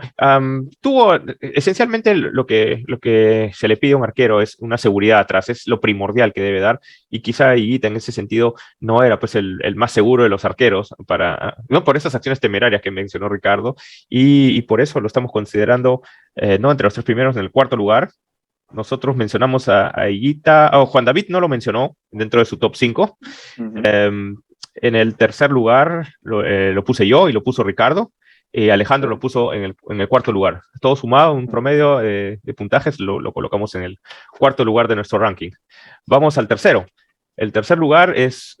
tuvo esencialmente lo que se le pide a un arquero es una seguridad atrás, es lo primordial que debe dar, y quizá Higuita en ese sentido no era pues el más seguro de los arqueros, no por esas acciones temerarias que mencionó Ricardo, y por eso lo estamos considerando no entre los 3 primeros, en el 4º lugar. Nosotros mencionamos a Higuita, Juan David no lo mencionó dentro de su top 5. Uh-huh. En el 3er lugar lo puse yo y lo puso Ricardo. Alejandro lo puso en el 4º lugar. Todo sumado, un promedio de puntajes, lo colocamos en el 4º lugar de nuestro ranking. Vamos al tercero. El tercer lugar es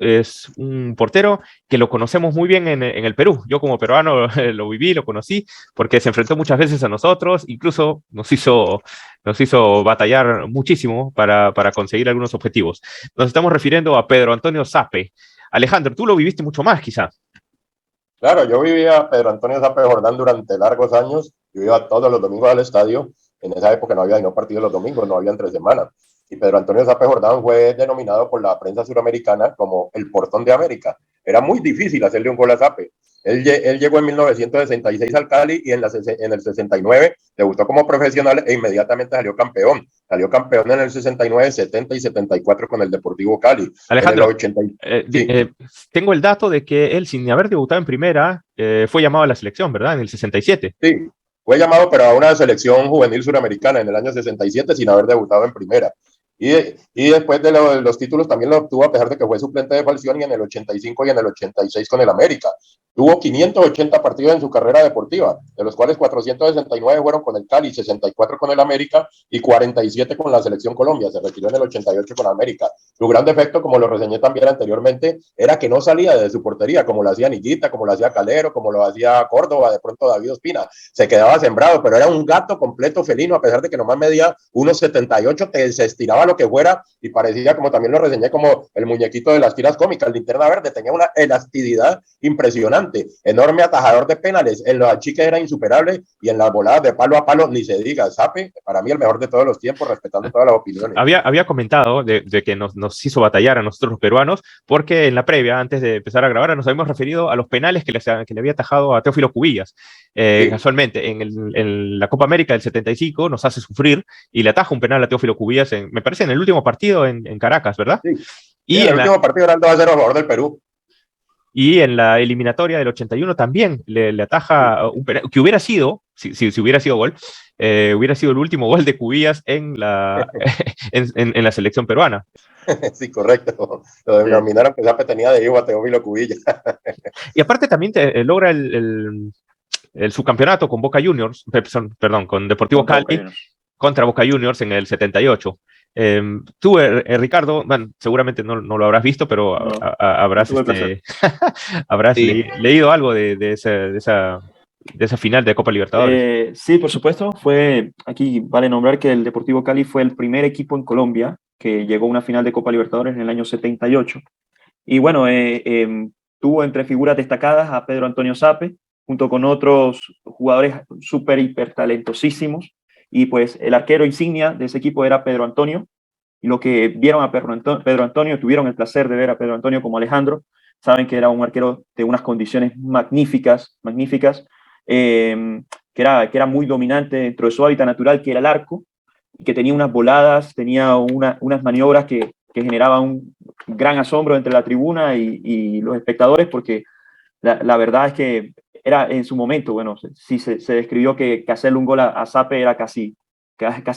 un portero que lo conocemos muy bien en el Perú. Yo como peruano lo viví, lo conocí, porque se enfrentó muchas veces a nosotros, incluso nos hizo batallar muchísimo para conseguir algunos objetivos. Nos estamos refiriendo a Pedro Antonio Zape. Alejandro, tú lo viviste mucho más, quizá. Claro, yo vivía a Pedro Antonio Zape Jordán durante largos años. Yo iba todos los domingos al estadio. En esa época no había partidos los domingos, no había entre semanas. Y Pedro Antonio Zape Jordán fue denominado por la prensa suramericana como el portón de América. Era muy difícil hacerle un gol a Zape. Él llegó en 1966 al Cali y en el 69 debutó como profesional e inmediatamente salió campeón. Salió campeón en el 69, 70 y 74 con el Deportivo Cali. Alejandro, sí. Tengo el dato de que él, sin haber debutado en primera, fue llamado a la selección, ¿verdad? En el 67. Sí, fue llamado, pero a una selección juvenil suramericana en el año 67 sin haber debutado en primera. Y después de los títulos también lo obtuvo a pesar de que fue suplente de Falcioni en el 85 y en el 86 con el América. Tuvo 580 partidos en su carrera deportiva, de los cuales 469 fueron con el Cali, 64 con el América y 47 con la Selección Colombia. Se retiró en el 88 con América. Su gran defecto, como lo reseñé también anteriormente, era que no salía de su portería, como lo hacía Higuita, como lo hacía Calero, como lo hacía Córdoba, de pronto David Ospina. Se quedaba sembrado, pero era un gato completo felino, a pesar de que nomás medía 1,78, se estiraba lo que fuera y parecía, como también lo reseñé, como el muñequito de las tiras cómicas, Linterna Verde. Tenía una elasticidad impresionante. Enorme atajador de penales, en los achiques era insuperable y en las voladas de palo a palo ni se diga. Zape, para mí el mejor de todos los tiempos, respetando todas las opiniones. Había comentado de que nos hizo batallar a nosotros los peruanos, porque en la previa, antes de empezar a grabar, nos habíamos referido a los penales que le había atajado a Teófilo Cubillas. Sí. Casualmente, en la Copa América del 75 nos hace sufrir y le ataja un penal a Teófilo Cubillas, me parece en el último partido en Caracas, ¿verdad? Sí. Y en el último partido era el 2-0 a favor del Perú. Y en la eliminatoria del 81 también le ataja un penal, que hubiera sido, si hubiera sido gol, hubiera sido el último gol de Cubillas en la selección peruana. Sí, correcto. Lo denominaron que Zape tenía de hijo a Teófilo Cubillas. Y aparte también logra el subcampeonato con Boca Juniors, perdón, con Deportivo Cali, contra Boca Juniors en el 78. Tú, Ricardo, bueno, seguramente no lo habrás visto, pero No, habrás, tuve el placer. habrás Sí. leído algo de esa final de Copa Libertadores. Sí, por supuesto. Aquí vale nombrar que el Deportivo Cali fue el primer equipo en Colombia que llegó a una final de Copa Libertadores en el año 78. Y bueno, tuvo entre figuras destacadas a Pedro Antonio Sape, junto con otros jugadores súper, hiper talentosísimos. Y pues el arquero insignia de ese equipo era Pedro Antonio. Y los que vieron a Pedro Antonio, tuvieron el placer de ver a Pedro Antonio como Alejandro, saben que era un arquero de unas condiciones magníficas, magníficas, que era muy dominante dentro de su hábitat natural, que era el arco, y que tenía unas voladas, tenía unas maniobras que generaban un gran asombro entre la tribuna y los espectadores, porque la verdad es que era en su momento, bueno, sí se describió que hacerle un gol a Sape era casi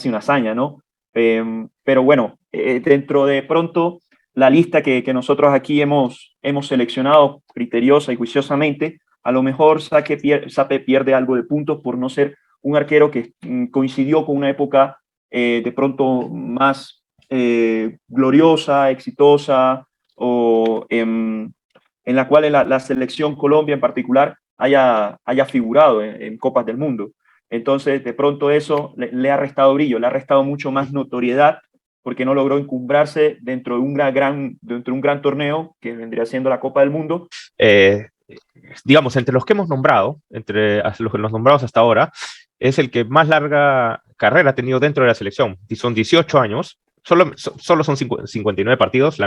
una hazaña, ¿no? Pero bueno, dentro de pronto la lista que nosotros aquí hemos seleccionado criteriosa y juiciosamente, a lo mejor Sape pierde algo de puntos por no ser un arquero que coincidió con una época de pronto más gloriosa, exitosa, o en la cual la selección Colombia en particular haya figurado en Copas del Mundo. Entonces, de pronto eso le ha restado brillo, le ha restado mucho más notoriedad, porque no logró encumbrarse dentro de un gran torneo que vendría siendo la Copa del Mundo. Digamos, entre los que hemos nombrado, entre los nombrados hasta ahora, es el que más larga carrera ha tenido dentro de la selección. Y son 18 años, solo son 59 partidos,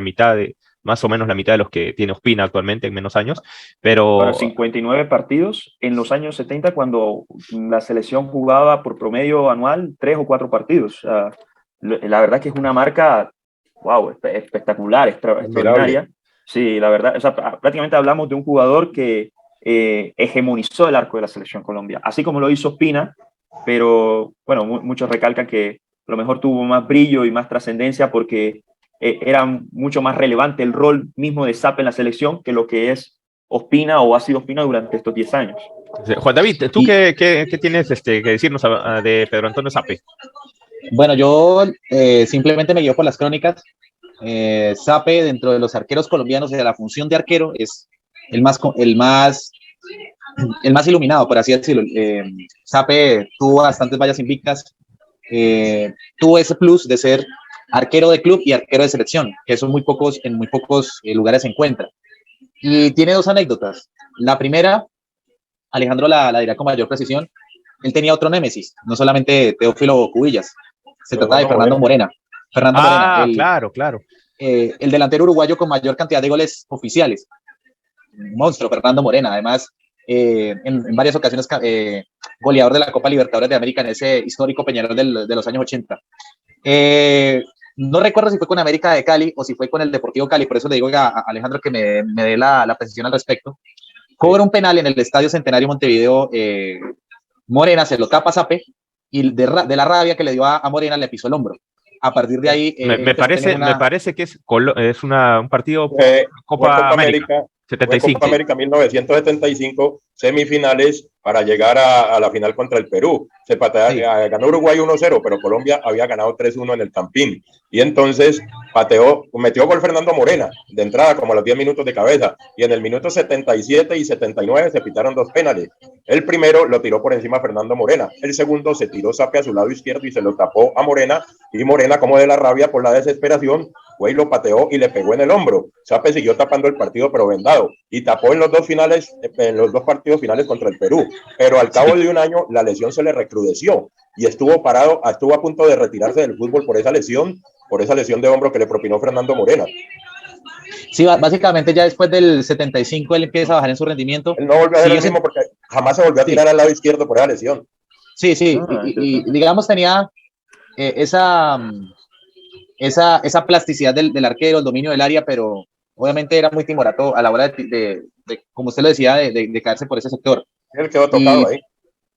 más o menos la mitad de los que tiene Ospina actualmente en menos años, pero... Para 59 partidos en los años 70, cuando la selección jugaba por promedio anual 3 o 4 partidos. O sea, la verdad que es una marca, wow, espectacular, extraordinaria. Sí, la verdad, o sea, prácticamente hablamos de un jugador que hegemonizó el arco de la selección Colombia, así como lo hizo Ospina, pero bueno, muchos recalcan que a lo mejor tuvo más brillo y más trascendencia porque era mucho más relevante el rol mismo de Sape en la selección que lo que es Ospina o ha sido Ospina durante estos 10 años. Juan David, ¿tú qué tienes que decirnos de Pedro Antonio Sape? Bueno, yo simplemente me guío por las crónicas. Sape, dentro de los arqueros colombianos de la función de arquero, es el más iluminado, por así decirlo. Sape tuvo bastantes vallas invictas, tuvo ese plus de ser arquero de club y arquero de selección, que eso en muy pocos lugares se encuentra. Y tiene dos anécdotas. La primera, Alejandro la dirá con mayor precisión, él tenía otro némesis, no solamente Teófilo Cubillas, se trata de Fernando Morena. Claro. El delantero uruguayo con mayor cantidad de goles oficiales. Un monstruo, Fernando Morena. Además, en varias ocasiones goleador de la Copa Libertadores de América en ese histórico Peñarol de los años 80. No recuerdo si fue con América de Cali o si fue con el Deportivo Cali, por eso le digo a Alejandro que me dé la precisión al respecto. Cobra un penal en el Estadio Centenario Montevideo, Morena se lo tapa a Sape y de la rabia que le dio a Morena le pisó el hombro. A partir de ahí... me parece que es un partido Copa América 75. Copa América 1975, semifinales para llegar a la final contra el Perú. Ganó Uruguay 1-0, pero Colombia había ganado 3-1 en el Campín. Y entonces metió gol Fernando Morena, de entrada como a los 10 minutos de cabeza. Y en el minuto 77 y 79 se pitaron dos penales. El primero lo tiró por encima Fernando Morena. El segundo se tiró Sape a su lado izquierdo y se lo tapó a Morena. Y Morena, como de la rabia por la desesperación, fue y lo pateó y le pegó en el hombro. Sape siguió tapando el partido, pero vendado. Y tapó en los dos partidos finales contra el Perú. Pero al cabo de un año, la lesión se le recrudeció y estuvo a punto de retirarse del fútbol por esa lesión de hombro que le propinó Fernando Morena. Sí, básicamente ya después del 75 él empieza a bajar en su rendimiento. Él no volvió a hacer el mismo porque jamás se volvió a tirar al lado izquierdo por esa lesión. Sí, y digamos tenía esa plasticidad del arquero, el dominio del área, pero obviamente era muy timorato a la hora de como usted lo decía, de caerse por ese sector. Él quedó tocado ahí.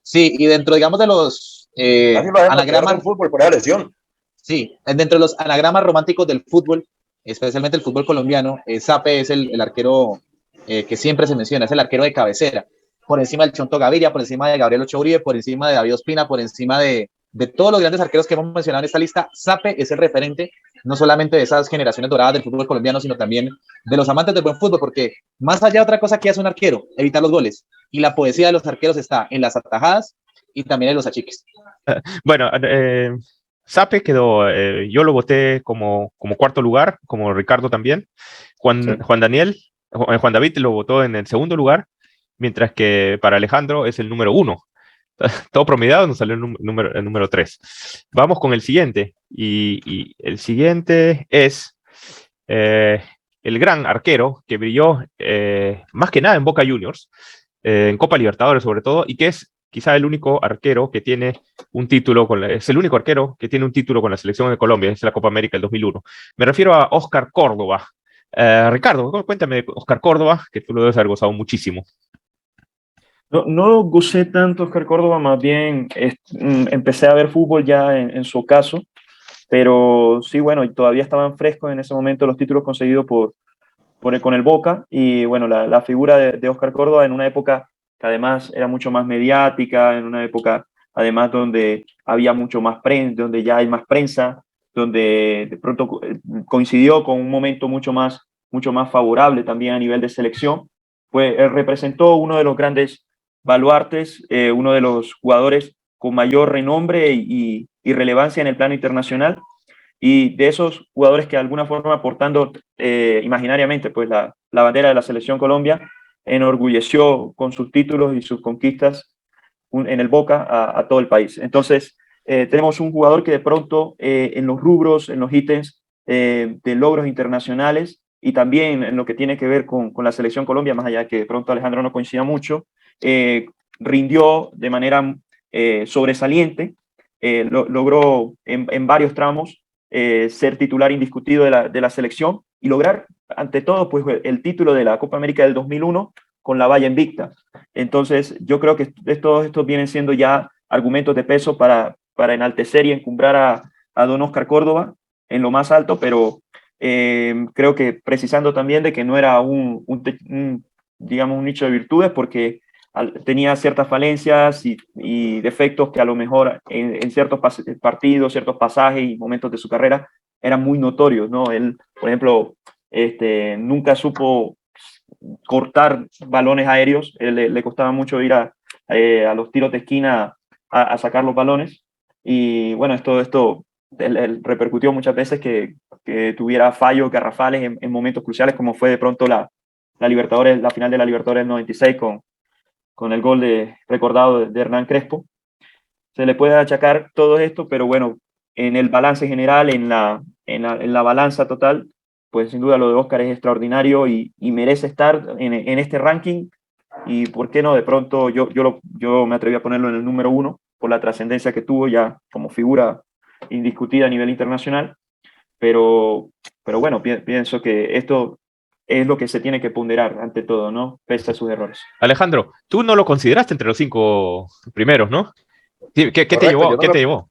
Sí, y dentro, digamos, de los anagramas del fútbol por esa lesión. Sí, dentro de los anagramas románticos del fútbol, especialmente el fútbol colombiano, Sape es el arquero que siempre se menciona, es el arquero de cabecera, por encima del Chonto Gaviria, por encima de Gabriel Ochoa Uribe, por encima de David Ospina, por encima de de todos los grandes arqueros que hemos mencionado en esta lista, Sape es el referente, no solamente de esas generaciones doradas del fútbol colombiano, sino también de los amantes del buen fútbol, porque más allá de otra cosa que hace un arquero, evitar los goles. Y la poesía de los arqueros está en las atajadas y también en los achiques. Bueno, Sape quedó, yo lo voté como cuarto lugar, como Ricardo también. Juan David lo votó en el segundo lugar, mientras que para Alejandro es el número 1. Todo promediado, nos salió el número 3. Vamos con el siguiente. Y el siguiente es el gran arquero que brilló más que nada en Boca Juniors, en Copa Libertadores sobre todo, y que es quizá el único arquero que tiene un título, es el único arquero que tiene un título con la selección de Colombia, es la Copa América del 2001. Me refiero a Oscar Córdoba. Ricardo, cuéntame de Oscar Córdoba, que tú lo debes haber gozado muchísimo. No gocé tanto Oscar Córdoba, más bien empecé a ver fútbol ya en su ocaso, pero sí, bueno, todavía estaban frescos en ese momento los títulos conseguidos con el Boca, y bueno, la figura de Oscar Córdoba en una época que además era mucho más mediática, en una época además donde había mucho más prensa, donde ya hay más prensa, donde de pronto coincidió con un momento mucho más favorable también a nivel de selección, pues representó uno de los grandes baluartes, uno de los jugadores con mayor renombre y relevancia en el plano internacional, y de esos jugadores que de alguna forma portando imaginariamente pues la bandera de la selección Colombia, enorgulleció con sus títulos y sus conquistas en el Boca a todo el país. Entonces tenemos un jugador que de pronto en los rubros, en los ítems de logros internacionales y también en lo que tiene que ver con la selección Colombia, más allá de que de pronto Alejandro no coincida mucho, rindió de manera sobresaliente, logró en varios tramos ser titular indiscutido de la selección y lograr ante todo pues el título de la Copa América del 2001 con la valla invicta. Entonces yo creo que todos estos vienen siendo ya argumentos de peso para enaltecer y encumbrar a don Oscar Córdoba en lo más alto, pero creo que precisando también de que no era digamos un nicho de virtudes, porque tenía ciertas falencias y defectos que a lo mejor en ciertos partidos, ciertos pasajes y momentos de su carrera eran muy notorios, ¿no? Él, por ejemplo, nunca supo cortar balones aéreos, le costaba mucho ir a los tiros de esquina a sacar los balones, y bueno, esto él repercutió muchas veces que tuviera fallos garrafales en momentos cruciales, como fue de pronto la Libertadores, la final de la Libertadores del 96 con el gol recordado de Hernán Crespo. Se le puede achacar todo esto, pero bueno, en el balance general, en la balanza total, pues sin duda lo de Oscar es extraordinario y merece estar en este ranking, y por qué no, de pronto yo me atreví a ponerlo en el número 1 por la trascendencia que tuvo ya como figura indiscutida a nivel internacional, pero bueno, pienso que esto es lo que se tiene que ponderar ante todo, ¿no? Pese a sus errores. Alejandro, tú no lo consideraste entre los 5 primeros, ¿no? ¿Qué te llevó? ¿Qué te llevó?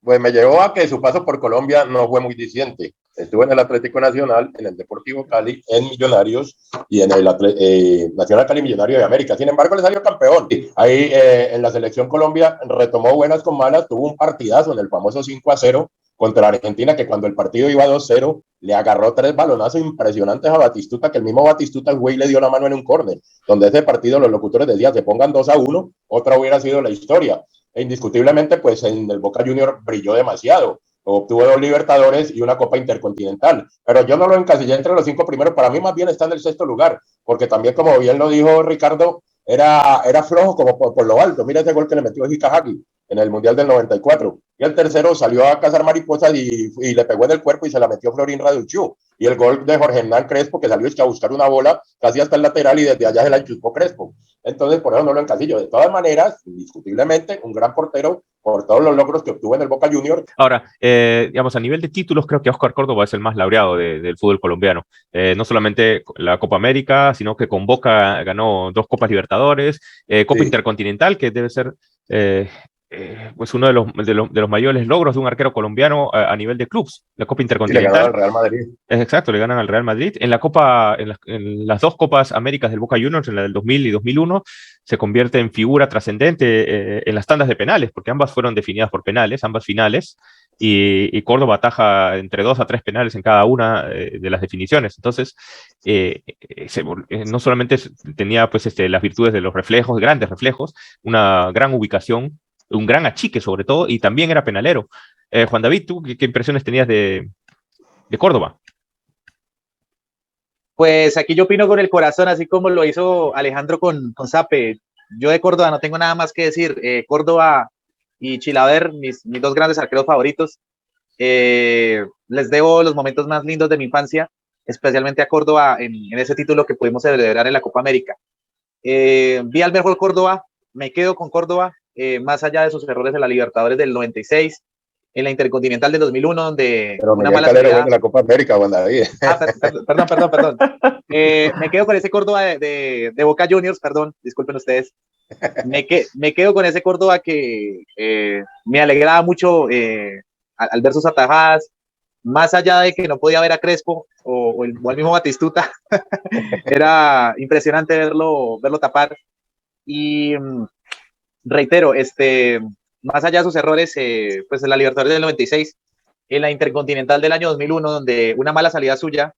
Pues me llevó a que su paso por Colombia no fue muy diciente. Estuvo en el Atlético Nacional, en el Deportivo Cali, en Millonarios y en el Nacional Cali Millonario de América. Sin embargo, le salió campeón. Ahí en la selección Colombia retomó buenas con malas, tuvo un partidazo en el famoso 5-0 contra Argentina, que cuando el partido iba 2-0, le agarró 3 balonazos impresionantes a Batistuta, que el mismo Batistuta, el güey, le dio la mano en un córner, donde ese partido los locutores decían, se pongan 2-1, otra hubiera sido la historia. E indiscutiblemente, pues en el Boca Junior brilló demasiado. Obtuvo 2 Libertadores y una Copa Intercontinental, pero yo no lo encasillé entre los 5 primeros, para mí más bien está en el 6º lugar, porque también, como bien lo dijo Ricardo, era flojo como por lo alto. Mira ese gol que le metió Hika Hagi en el Mundial del 94. Y el tercero salió a cazar mariposas y le pegó en el cuerpo y se la metió Florín Raduchú. Y el gol de Jorge Hernán Crespo, que salió a buscar una bola casi hasta el lateral y desde allá se la enchuspó Crespo. Entonces, por eso no lo encasillo. De todas maneras, indiscutiblemente, un gran portero por todos los logros que obtuvo en el Boca Junior. Ahora, digamos, a nivel de títulos, creo que Oscar Córdoba es el más laureado del fútbol colombiano. No solamente la Copa América, sino que con Boca ganó 2 Copas Libertadores, Copa Intercontinental, que debe ser pues uno de los mayores logros de un arquero colombiano a nivel de clubes, la Copa Y le Intercontinental. ganaron al Real Madrid. Exacto, le ganan al Real Madrid. En la Copa, en las dos Copas Américas del Boca Juniors, en la del 2000 y 2001, se convierte en figura trascendente en las tandas de penales, porque ambas fueron definidas por penales, ambas finales, y Córdoba ataja entre 2 a 3 penales en cada una de las definiciones. Entonces, no solamente tenía pues, las virtudes de los reflejos, grandes reflejos, una gran ubicación, un gran achique sobre todo, y también era penalero. Juan David, ¿tú qué impresiones tenías de Córdoba? Pues aquí yo opino con el corazón, así como lo hizo Alejandro con Sape. Yo de Córdoba no tengo nada más que decir. Córdoba y Chilaver, mis dos grandes arqueros favoritos. Les debo los momentos más lindos de mi infancia, especialmente a Córdoba en ese título que pudimos celebrar en la Copa América. Vi al mejor Córdoba, me quedo con Córdoba, más allá de sus errores en la Libertadores del 96, en la Intercontinental del 2001, donde Pero una Miguel mala Calero salida... de la Copa América, Juan David. Perdón. Me quedo con ese Córdoba de Boca Juniors, perdón, disculpen ustedes. Me quedo con ese Córdoba que me alegraba mucho al ver sus atajadas, más allá de que no podía ver a Crespo o al mismo Batistuta. Era impresionante verlo tapar. Y reitero, más allá de sus errores, pues en la Libertadores del 96, en la Intercontinental del año 2001, donde una mala salida suya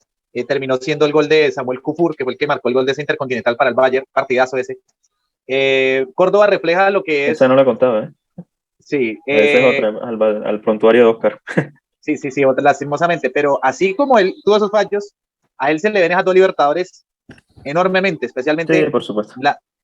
terminó siendo el gol de Samuel Kufur, que fue el que marcó el gol de esa Intercontinental para el Bayern, partidazo ese. Córdoba refleja lo que es... Esa no la contaba, ¿eh? Sí. Esa es otra, al prontuario de Oscar. Sí, lastimosamente, pero así como él tuvo esos fallos, a él se le ven esas dos Libertadores enormemente, especialmente Sí, por supuesto.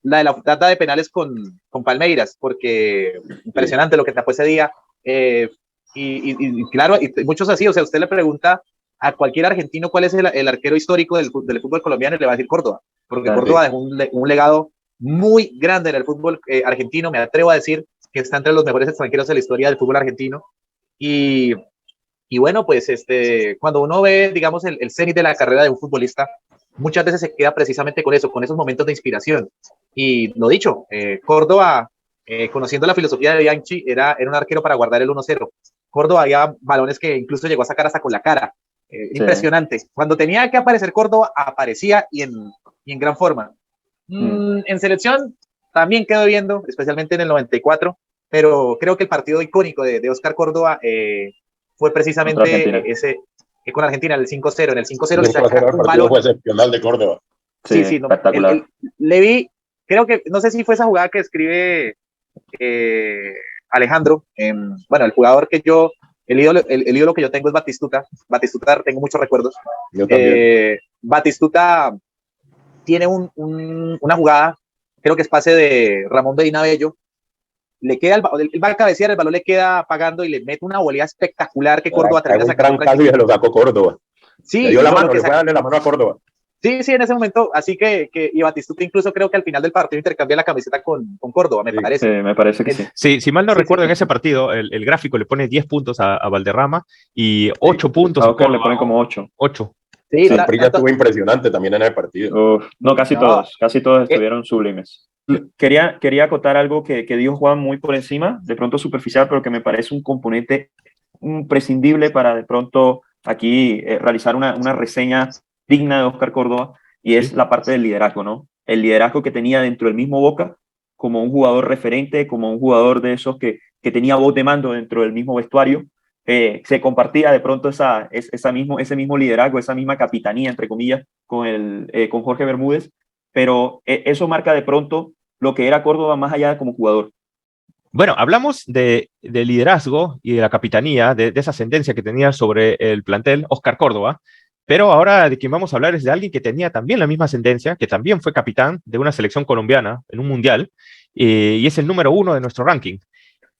la de la tanda de penales con Palmeiras, porque impresionante lo que tapó ese día. Y claro, y muchos así, o sea, usted le pregunta a cualquier argentino cuál es el arquero histórico del fútbol colombiano y le va a decir Córdoba, porque Córdoba dejó un legado muy grande en el fútbol argentino, me atrevo a decir que está entre los mejores extranjeros de la historia del fútbol argentino. Y bueno, pues cuando uno ve, digamos, el cenit de la carrera de un futbolista, muchas veces se queda precisamente con eso, con esos momentos de inspiración. Y lo dicho, Córdoba, conociendo la filosofía de Bianchi, era un arquero para guardar el 1-0. Córdoba había balones que incluso llegó a sacar hasta con la cara. Sí. Impresionante. Cuando tenía que aparecer Córdoba, aparecía y en gran forma. En selección también quedó viendo, especialmente en el 94, pero creo que el partido icónico de Oscar Córdoba fue precisamente ese con Argentina, el 5-0. En el 5-0 le saca un balón. Fue excepcional de Córdoba. Sí, espectacular. Le vi, creo que, no sé si fue esa jugada que escribe Alejandro, bueno, el jugador que yo, el ídolo que yo tengo es Batistuta. Batistuta, tengo muchos recuerdos. Yo también. Batistuta tiene una jugada, creo que es pase de Ramón Medina Bello, le queda el va a cabecear, el balón le queda pagando y le mete una volea espectacular que Córdoba termina sacando. Y se lo sacó Córdoba. Sí, le dio la mano, le fue a darle la mano a Córdoba. Sí, en ese momento, así que y Batistuta incluso creo que al final del partido intercambia la camiseta con Córdoba, me parece. Sí, me parece que sí. Sí, si mal no recuerdo, en ese partido el gráfico le pone 10 puntos a Valderrama y 8 puntos a Oscar le pone como 8. 8. Sí, el Prilla estuvo impresionante también en el partido. No, casi todos estuvieron sublimes. Quería acotar algo que dijo Juan muy por encima, de pronto superficial, pero que me parece un componente imprescindible para de pronto aquí realizar una reseña digna de Oscar Córdoba, y es la parte del liderazgo, ¿no? El liderazgo que tenía dentro del mismo Boca, como un jugador referente, como un jugador de esos que tenía voz de mando dentro del mismo vestuario. Se compartía de pronto ese mismo liderazgo, esa misma capitanía, entre comillas, con Jorge Bermúdez, pero eso marca de pronto lo que era Córdoba más allá de como jugador. Bueno, hablamos de liderazgo y de la capitanía, de esa ascendencia que tenía sobre el plantel Oscar Córdoba, pero ahora de quien vamos a hablar es de alguien que tenía también la misma ascendencia, que también fue capitán de una selección colombiana en un mundial, y es el número 1 de nuestro ranking.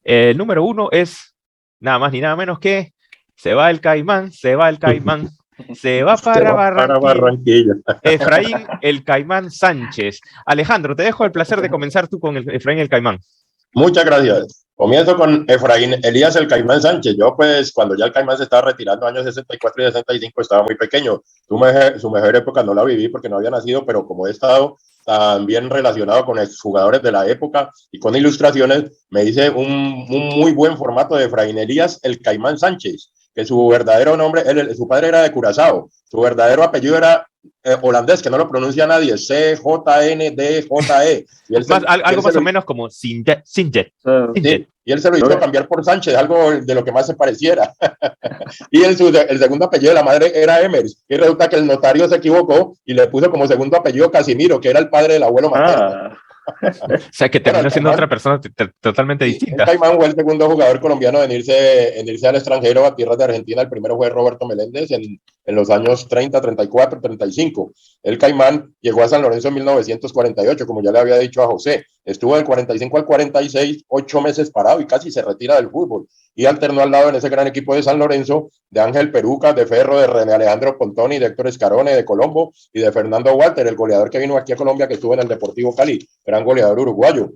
El número 1 es nada más ni nada menos que se va el Caimán, se va para Barranquilla. Efraín el Caimán Sánchez. Alejandro, te dejo el placer de comenzar tú con Efraín el Caimán. Muchas gracias. Comienzo con Efraín Elías el Caimán Sánchez. Yo, pues, cuando ya el Caimán se estaba retirando, años 64 y 65, estaba muy pequeño. Su mejor época no la viví porque no había nacido, pero como he estado también relacionado con exjugadores de la época y con ilustraciones, me hice un muy buen formato de Efraín Elías el Caimán Sánchez, que su verdadero nombre, su padre era de Curazao, su verdadero apellido era holandés, que no lo pronuncia nadie, CJNDJE. Y él algo más o menos como Sinjet. Sí, y él se lo hizo cambiar por Sánchez, algo de lo que más se pareciera. Y el segundo apellido de la madre era Emers. Y resulta que el notario se equivocó y le puso como segundo apellido Casimiro, que era el padre del abuelo materno. O sea, que terminó siendo otra persona totalmente distinta. El Caimán fue el segundo jugador colombiano en irse al extranjero, a tierras de Argentina. El primero fue Roberto Meléndez en los años 30, 34, 35. El Caimán llegó a San Lorenzo en 1948, como ya le había dicho a José. Estuvo del 45 al 46, 8 meses parado y casi se retira del fútbol. Y alternó al lado en ese gran equipo de San Lorenzo de Ángel Peruca, de Ferro, de René Alejandro Pontoni, de Héctor Escarone, de Colombo y de Fernando Walter, el goleador que vino aquí a Colombia, que estuvo en el Deportivo Cali, gran goleador uruguayo.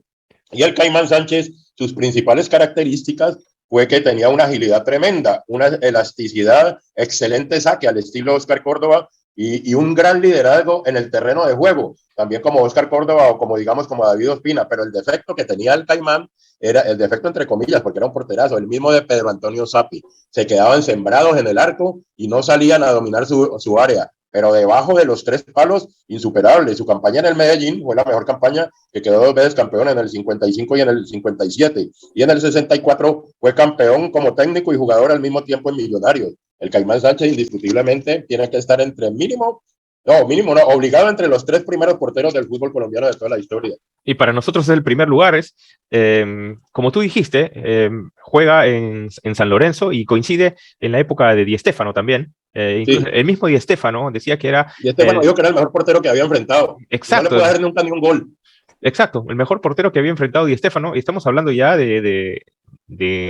Y el Caimán Sánchez, sus principales características fue que tenía una agilidad tremenda, una elasticidad, excelente saque al estilo Oscar Córdoba y un gran liderazgo en el terreno de juego, también como Oscar Córdoba o como digamos como David Ospina, pero el defecto que tenía el Caimán era el defecto entre comillas, porque era un porterazo, el mismo de Pedro Antonio Sapi, se quedaban sembrados en el arco y no salían a dominar su área, pero debajo de los 3 palos, insuperable. Su campaña en el Medellín fue la mejor campaña, que quedó 2 veces campeón en el 55 y en el 57, y en el 64 fue campeón como técnico y jugador al mismo tiempo en Millonarios. El Caimán Sánchez indiscutiblemente tiene que estar entre obligado entre los 3 primeros porteros del fútbol colombiano de toda la historia. Y para nosotros es el primer lugar, como tú dijiste, juega en San Lorenzo y coincide en la época de Di Stéfano también. Incluso el mismo Di Stéfano decía que era... Di Stéfano dijo que era el mejor portero que había enfrentado. Exacto. No le puede dar nunca ni un gol. Exacto, el mejor portero que había enfrentado Di Stéfano, y estamos hablando ya de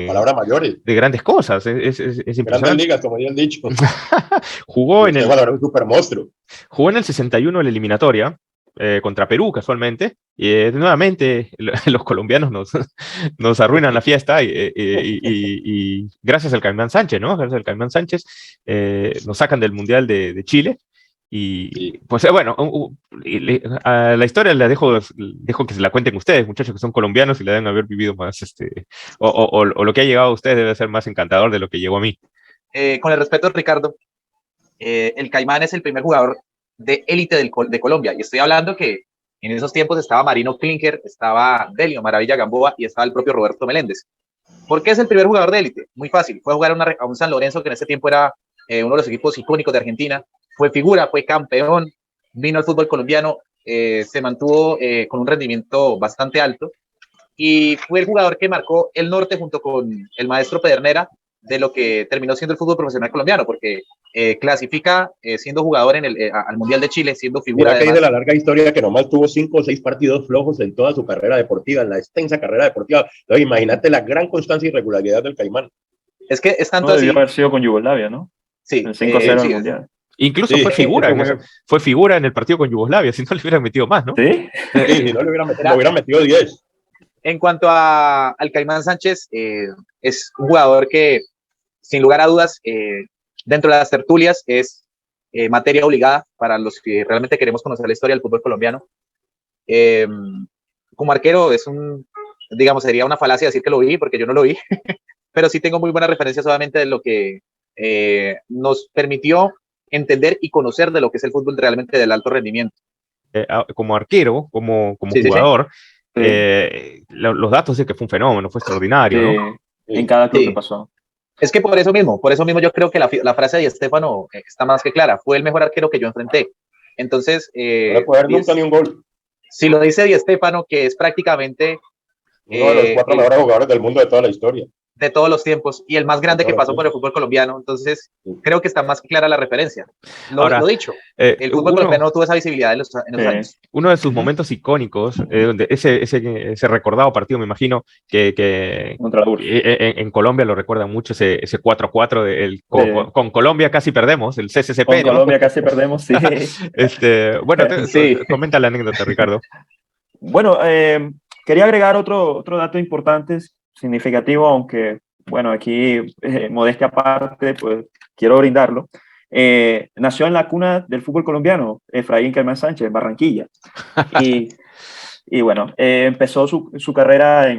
palabras mayores. De grandes cosas. Es impresionante. Grandes ligas, como ya han dicho. Jugó en el... un super monstruo. Jugó en el 61 en la eliminatoria, contra Perú, casualmente. Y nuevamente los colombianos nos arruinan la fiesta y gracias al Caimán Sánchez, ¿no? Gracias al Caimán Sánchez nos sacan del Mundial de Chile. Y pues bueno, a la historia la dejo que se la cuenten ustedes, muchachos que son colombianos y la deben haber vivido más, o lo que ha llegado a ustedes debe ser más encantador de lo que llegó a mí. Con el respeto, Ricardo, el Caimán es el primer jugador de élite de Colombia, y estoy hablando que en esos tiempos estaba Marino Klinker, estaba Delio Maravilla Gamboa y estaba el propio Roberto Meléndez. ¿Por qué es el primer jugador de élite? Muy fácil, fue a jugar a un San Lorenzo que en ese tiempo era uno de los equipos icónicos de Argentina. Fue figura, fue campeón, vino al fútbol colombiano, se mantuvo con un rendimiento bastante alto y fue el jugador que marcó el norte junto con el maestro Pedernera de lo que terminó siendo el fútbol profesional colombiano, porque clasifica siendo jugador al Mundial de Chile, siendo figura. Mira que dice la larga historia que nomás tuvo 5 o 6 partidos flojos en toda su carrera deportiva, en la extensa carrera deportiva. Entonces, imagínate la gran constancia y regularidad del Caimán. Es que es tanto así. Debió haber sido con Yugoslavia, ¿no? Sí. El 5-0 en el Mundial. Incluso fue figura en el partido con Yugoslavia, si no le hubieran metido más, ¿no? Sí, si no le hubieran metido 10. En cuanto al Caimán Sánchez, es un jugador que, sin lugar a dudas, dentro de las tertulias es materia obligada para los que realmente queremos conocer la historia del fútbol colombiano. Como arquero digamos, sería una falacia decir que lo vi, porque yo no lo vi, pero sí tengo muy buenas referencias solamente de lo que nos permitió entender y conocer de lo que es el fútbol realmente del alto rendimiento. Como arquero, como jugador, los datos de que fue un fenómeno, fue extraordinario, ¿no? En cada club que pasó. Es que por eso mismo yo creo que la frase de Stéfano está más que clara. Fue el mejor arquero que yo enfrenté. Entonces, no le puede dar nunca ni un gol. Si lo dice Di Stéfano, que es prácticamente uno de los 4 mejores jugadores del mundo de toda la historia. De todos los tiempos y el más grande que pasó por el fútbol colombiano, entonces creo que está más clara la referencia. Lo dicho, el fútbol colombiano no tuvo esa visibilidad en los años. Uno de sus momentos icónicos, donde ese recordado partido, me imagino que en Colombia lo recuerdan mucho, ese 4-4 con Colombia casi perdemos, el CCCP. Con Colombia casi perdemos, sí. Bueno, comenta la anécdota, Ricardo. Bueno, quería agregar otro dato importante, significativo, aunque, bueno, aquí, modestia aparte, pues quiero brindarlo. Nació en la cuna del fútbol colombiano, Efraín Caimán Sánchez, en Barranquilla. Y bueno, empezó su carrera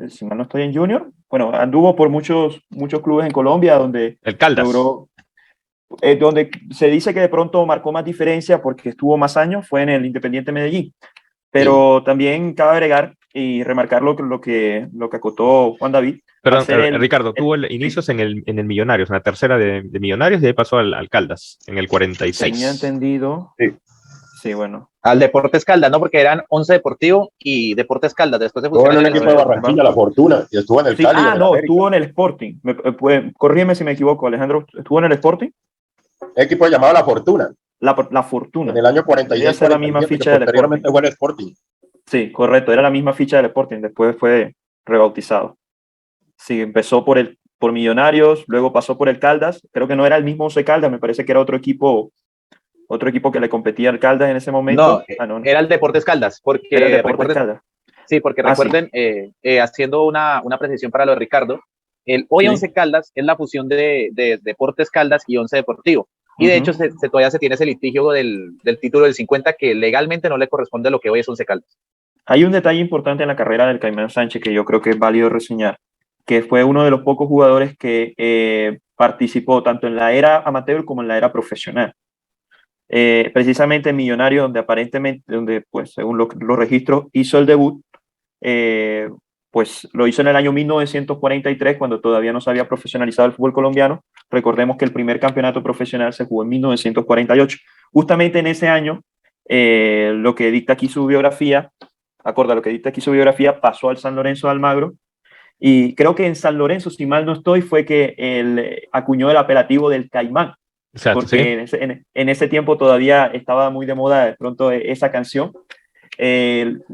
si mal no estoy, en Junior. Bueno, anduvo por muchos clubes en Colombia donde El Caldas. logró, donde se dice que de pronto marcó más diferencia porque estuvo más años, fue en el Independiente Medellín. Pero también cabe agregar y remarcar lo que acotó Juan David. Perdón, Ricardo, tuvo inicios en el Millonarios, en la tercera de Millonarios, y de ahí pasó al Caldas, en el 46. Tenía entendido. Sí, bueno. Al Deportes Caldas, ¿no? Porque eran 11 Deportivo y Deportes Caldas. Después se Estuvo en fusionaron el equipo de Barranquilla, La Fortuna, y estuvo en el Cali. Estuvo en el Sporting. Corrígeme si me equivoco, Alejandro. ¿Estuvo en el Sporting? El equipo llamado La Fortuna. La Fortuna. En el año 46. Era la misma ficha del Sporting. Fue el Sporting. Sí, correcto. Era la misma ficha del Sporting. Después fue rebautizado. Sí, empezó por Millonarios, luego pasó por el Caldas. Creo que no era el mismo Once Caldas, me parece que era otro equipo que le competía al Caldas en ese momento. No, era el Deportes Caldas, porque era el Deportes Caldas. Sí, porque recuerden, haciendo una precisión para lo de Ricardo, hoy Once Caldas es la fusión de Deportes Caldas y Once Deportivo. Y de hecho todavía se tiene ese litigio del título del 50 que legalmente no le corresponde a lo que hoy es Once Caldas. Hay un detalle importante en la carrera del Caimán Sánchez que yo creo que es válido reseñar, que fue uno de los pocos jugadores que participó tanto en la era amateur como en la era profesional. Precisamente en Millonarios, donde pues según los registros hizo el debut, pues lo hizo en el año 1943, cuando todavía no se había profesionalizado el fútbol colombiano. Recordemos que el primer campeonato profesional se jugó en 1948. Justamente en ese año, lo que dicta aquí su biografía, pasó al San Lorenzo de Almagro. Y creo que en San Lorenzo, si mal no estoy, fue que él acuñó el apelativo del Caimán. Exacto, porque sí. en ese tiempo todavía estaba muy de moda de pronto esa canción.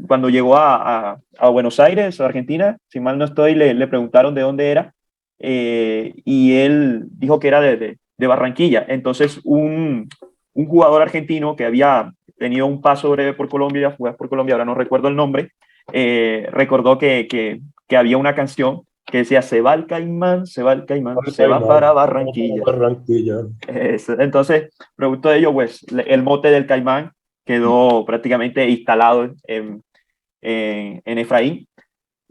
Cuando llegó a Buenos Aires, a Argentina, si mal no estoy, le preguntaron de dónde era, y él dijo que era de Barranquilla. Entonces un jugador argentino que había tenido un paso breve por Colombia, ahora no recuerdo el nombre, recordó que había una canción que decía: se va el Caimán, se va para Barranquilla. Entonces, producto de ello, pues, el mote del Caimán quedó prácticamente instalado en Efraín,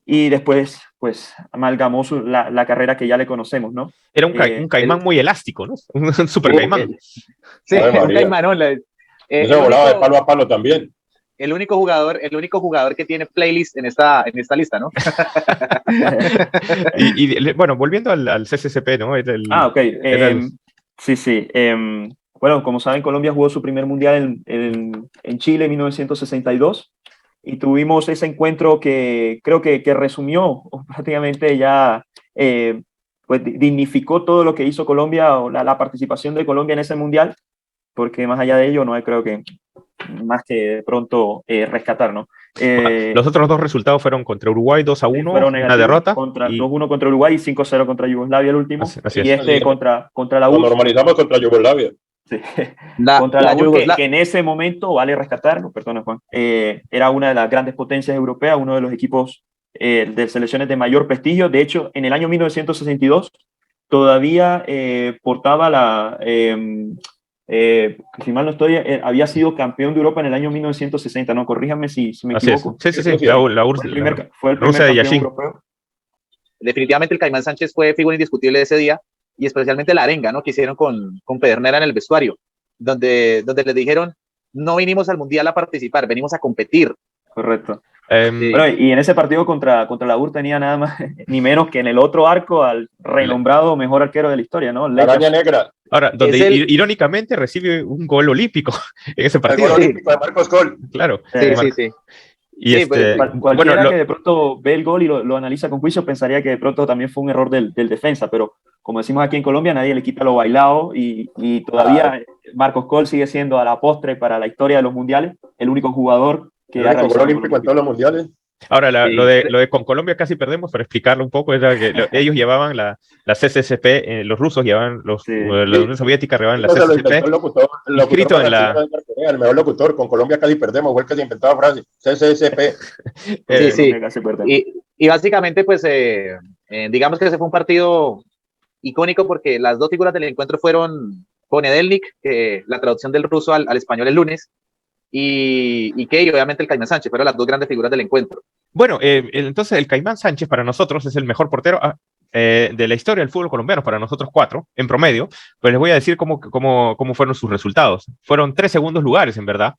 y después, pues, amalgamó la carrera que ya le conocemos, ¿no? Era un Caimán muy elástico, ¿no? Un super Caimán. Sí, un Caimanón. Eso volaba de palo a palo también. El único jugador que tiene playlist en esta lista, ¿no? Bueno, volviendo al CCCP, ¿no? Ok. Sí. Bueno, como saben, Colombia jugó su primer mundial en Chile en 1962, y tuvimos ese encuentro que creo que resumió prácticamente ya, pues dignificó todo lo que hizo Colombia, o la participación de Colombia en ese mundial, porque más allá de ello no hay, creo que, más que de pronto rescatar, ¿no? Los otros dos resultados fueron contra Uruguay 2-1, una derrota. 2-1 contra Uruguay y 5-0 contra Yugoslavia el último. Así y es. contra la URSS. Lo normalizamos contra Yugoslavia. Sí. Contra la URSS, que en ese momento, vale rescatarlo, perdona Juan, era una de las grandes potencias europeas, uno de los equipos de selecciones de mayor prestigio. De hecho, en el año 1962 todavía portaba si mal no estoy, había sido campeón de Europa en el año 1960, no, corríjame si me equivoco. Sí. La URSS, fue el primer Rusia de campeón Yashin. europeo. Definitivamente el Caimán Sánchez fue figura indiscutible de ese día, y especialmente la arenga, ¿no?, que hicieron con Pedernera en el vestuario, donde les dijeron: no vinimos al Mundial a participar, venimos a competir. Correcto. Bueno, y en ese partido contra la URSS tenía nada más ni menos que en el otro arco al renombrado mejor arquero de la historia, ¿no? La araña negra. Ahora, donde irónicamente recibe un gol olímpico en ese partido. El gol olímpico de Marcos Gol. Claro. Sí. Y cualquiera que de pronto ve el gol y lo analiza con juicio pensaría que de pronto también fue un error del defensa, pero como decimos aquí en Colombia, nadie le quita lo bailado, y todavía Marcos Gol sigue siendo, a la postre, para la historia de los mundiales, el único jugador que ha realizado gol olímpico en todos los mundiales. Ahora, Sí. lo de con Colombia casi perdemos, para explicarlo un poco, era que ellos llevaban la CCCP, los rusos llevaban, Sí. la Unión Soviética llevaban la Eso se lo inventó CCCP, el locutor inscrito en la... brasileño Edgar Correa, el mejor locutor. Con Colombia casi perdemos, fue el que se inventó la frase CCCP. Sí, sí. Colombia casi perdemos. Y básicamente, pues, digamos que ese fue un partido icónico porque las dos figuras del encuentro fueron Ponedelnik, que la traducción del ruso al español el lunes, y Key, obviamente el Caimán Sánchez, fueron las dos grandes figuras del encuentro. Bueno, entonces el Caimán Sánchez para nosotros es el mejor portero de la historia del fútbol colombiano, para nosotros 4, en promedio. Pues les voy a decir cómo fueron sus resultados. Fueron 3 segundos lugares, en verdad,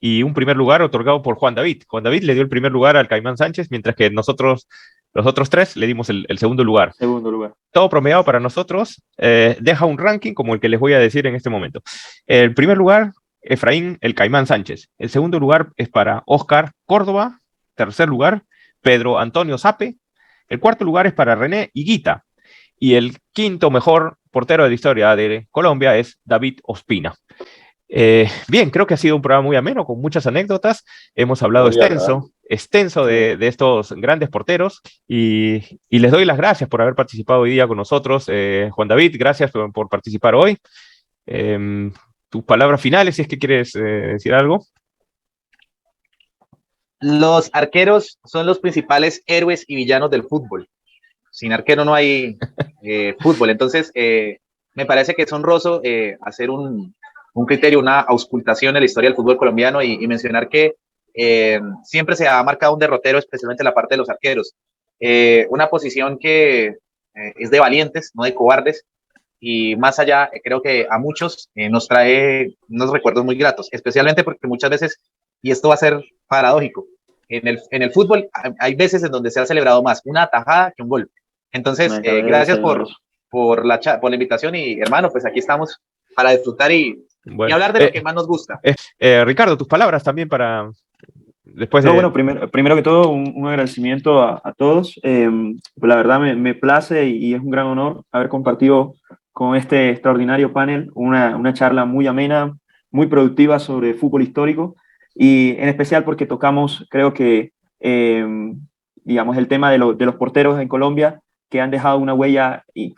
y un primer lugar otorgado por Juan David. Juan David le dio el primer lugar al Caimán Sánchez, mientras que nosotros, los otros 3, le dimos el segundo lugar. Segundo lugar. Todo promediado para nosotros, deja un ranking como el que les voy a decir en este momento. El primer lugar, Efraín el Caimán Sánchez. El segundo lugar es para Oscar Córdoba. Tercer lugar, Pedro Antonio Sape. El cuarto lugar es para René Higuita. Y el quinto mejor portero de la historia de Colombia es David Ospina. Bien, creo que ha sido un programa muy ameno, con muchas anécdotas. Hemos hablado extenso de estos grandes porteros, y les doy las gracias por haber participado hoy día con nosotros. Juan David, gracias por participar hoy. Tus palabras finales, si es que quieres decir algo. Los arqueros son los principales héroes y villanos del fútbol. Sin arquero no hay fútbol. Entonces, me parece que es honroso hacer un criterio, una auscultación en la historia del fútbol colombiano y mencionar que siempre se ha marcado un derrotero, especialmente en la parte de los arqueros. Una posición que es de valientes, no de cobardes, y más allá, creo que a muchos nos trae unos recuerdos muy gratos, especialmente porque muchas veces, y esto va a ser paradójico, en el fútbol hay veces en donde se ha celebrado más una atajada que un gol. Entonces, gracias por la invitación, y hermano, pues aquí estamos para disfrutar y hablar de lo que más nos gusta. Ricardo, tus palabras también para... Después de... No, bueno, primero que todo, un agradecimiento a todos. La verdad me place y es un gran honor haber compartido con este extraordinario panel una charla muy amena, muy productiva sobre fútbol histórico, y en especial porque tocamos, creo que, digamos, el tema de los porteros en Colombia, que han dejado una huella, y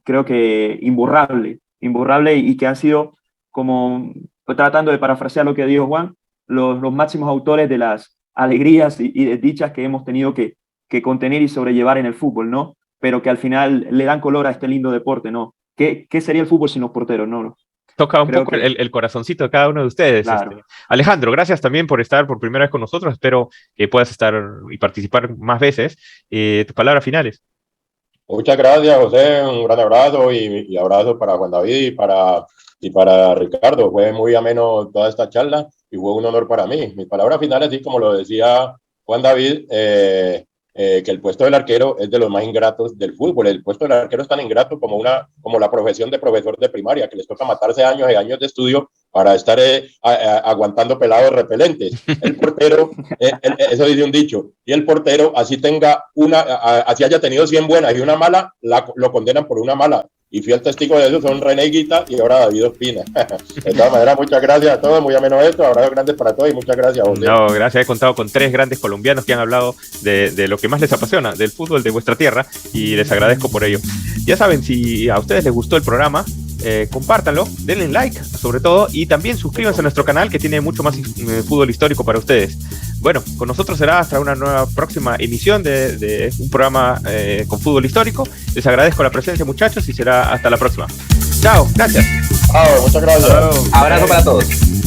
creo que imborrable, y que han sido, como tratando de parafrasear lo que dijo Juan, los máximos autores de las alegrías y desdichas que hemos tenido que contener y sobrellevar en el fútbol, ¿no? Pero que al final le dan color a este lindo deporte, ¿no? ¿Qué sería el fútbol sin los porteros, no? Toca un poco el corazoncito de cada uno de ustedes. Claro. Alejandro, gracias también por estar por primera vez con nosotros. Espero que puedas estar y participar más veces. Tus palabras finales. Muchas gracias, José. Un gran abrazo y abrazo para Juan David y para Ricardo. Fue muy ameno toda esta charla y fue un honor para mí. Mis palabras finales, así como lo decía Juan David, que el puesto del arquero es de los más ingratos del fútbol. El puesto del arquero es tan ingrato como la profesión de profesor de primaria, que les toca matarse años y años de estudio para estar aguantando pelados repelentes. El portero, eso dice un dicho, y el portero, así haya tenido 100 buenas y una mala, lo condenan por una mala. Y fiel testigo de eso son René Higuita y ahora David Ospina. De todas maneras, muchas gracias a todos, muy ameno esto, abrazos grandes para todos y muchas gracias, José. No, gracias, he contado con 3 grandes colombianos que han hablado de lo que más les apasiona, del fútbol de vuestra tierra, y les agradezco por ello. Ya saben, si a ustedes les gustó el programa, compártanlo, denle like sobre todo, y también suscríbanse a nuestro canal, que tiene mucho más fútbol histórico para ustedes. Bueno, con nosotros será hasta una nueva próxima emisión de un programa con fútbol histórico. Les agradezco la presencia, muchachos, y será hasta la próxima. Chao, gracias. Chao, muchas gracias. Abrazo para todos.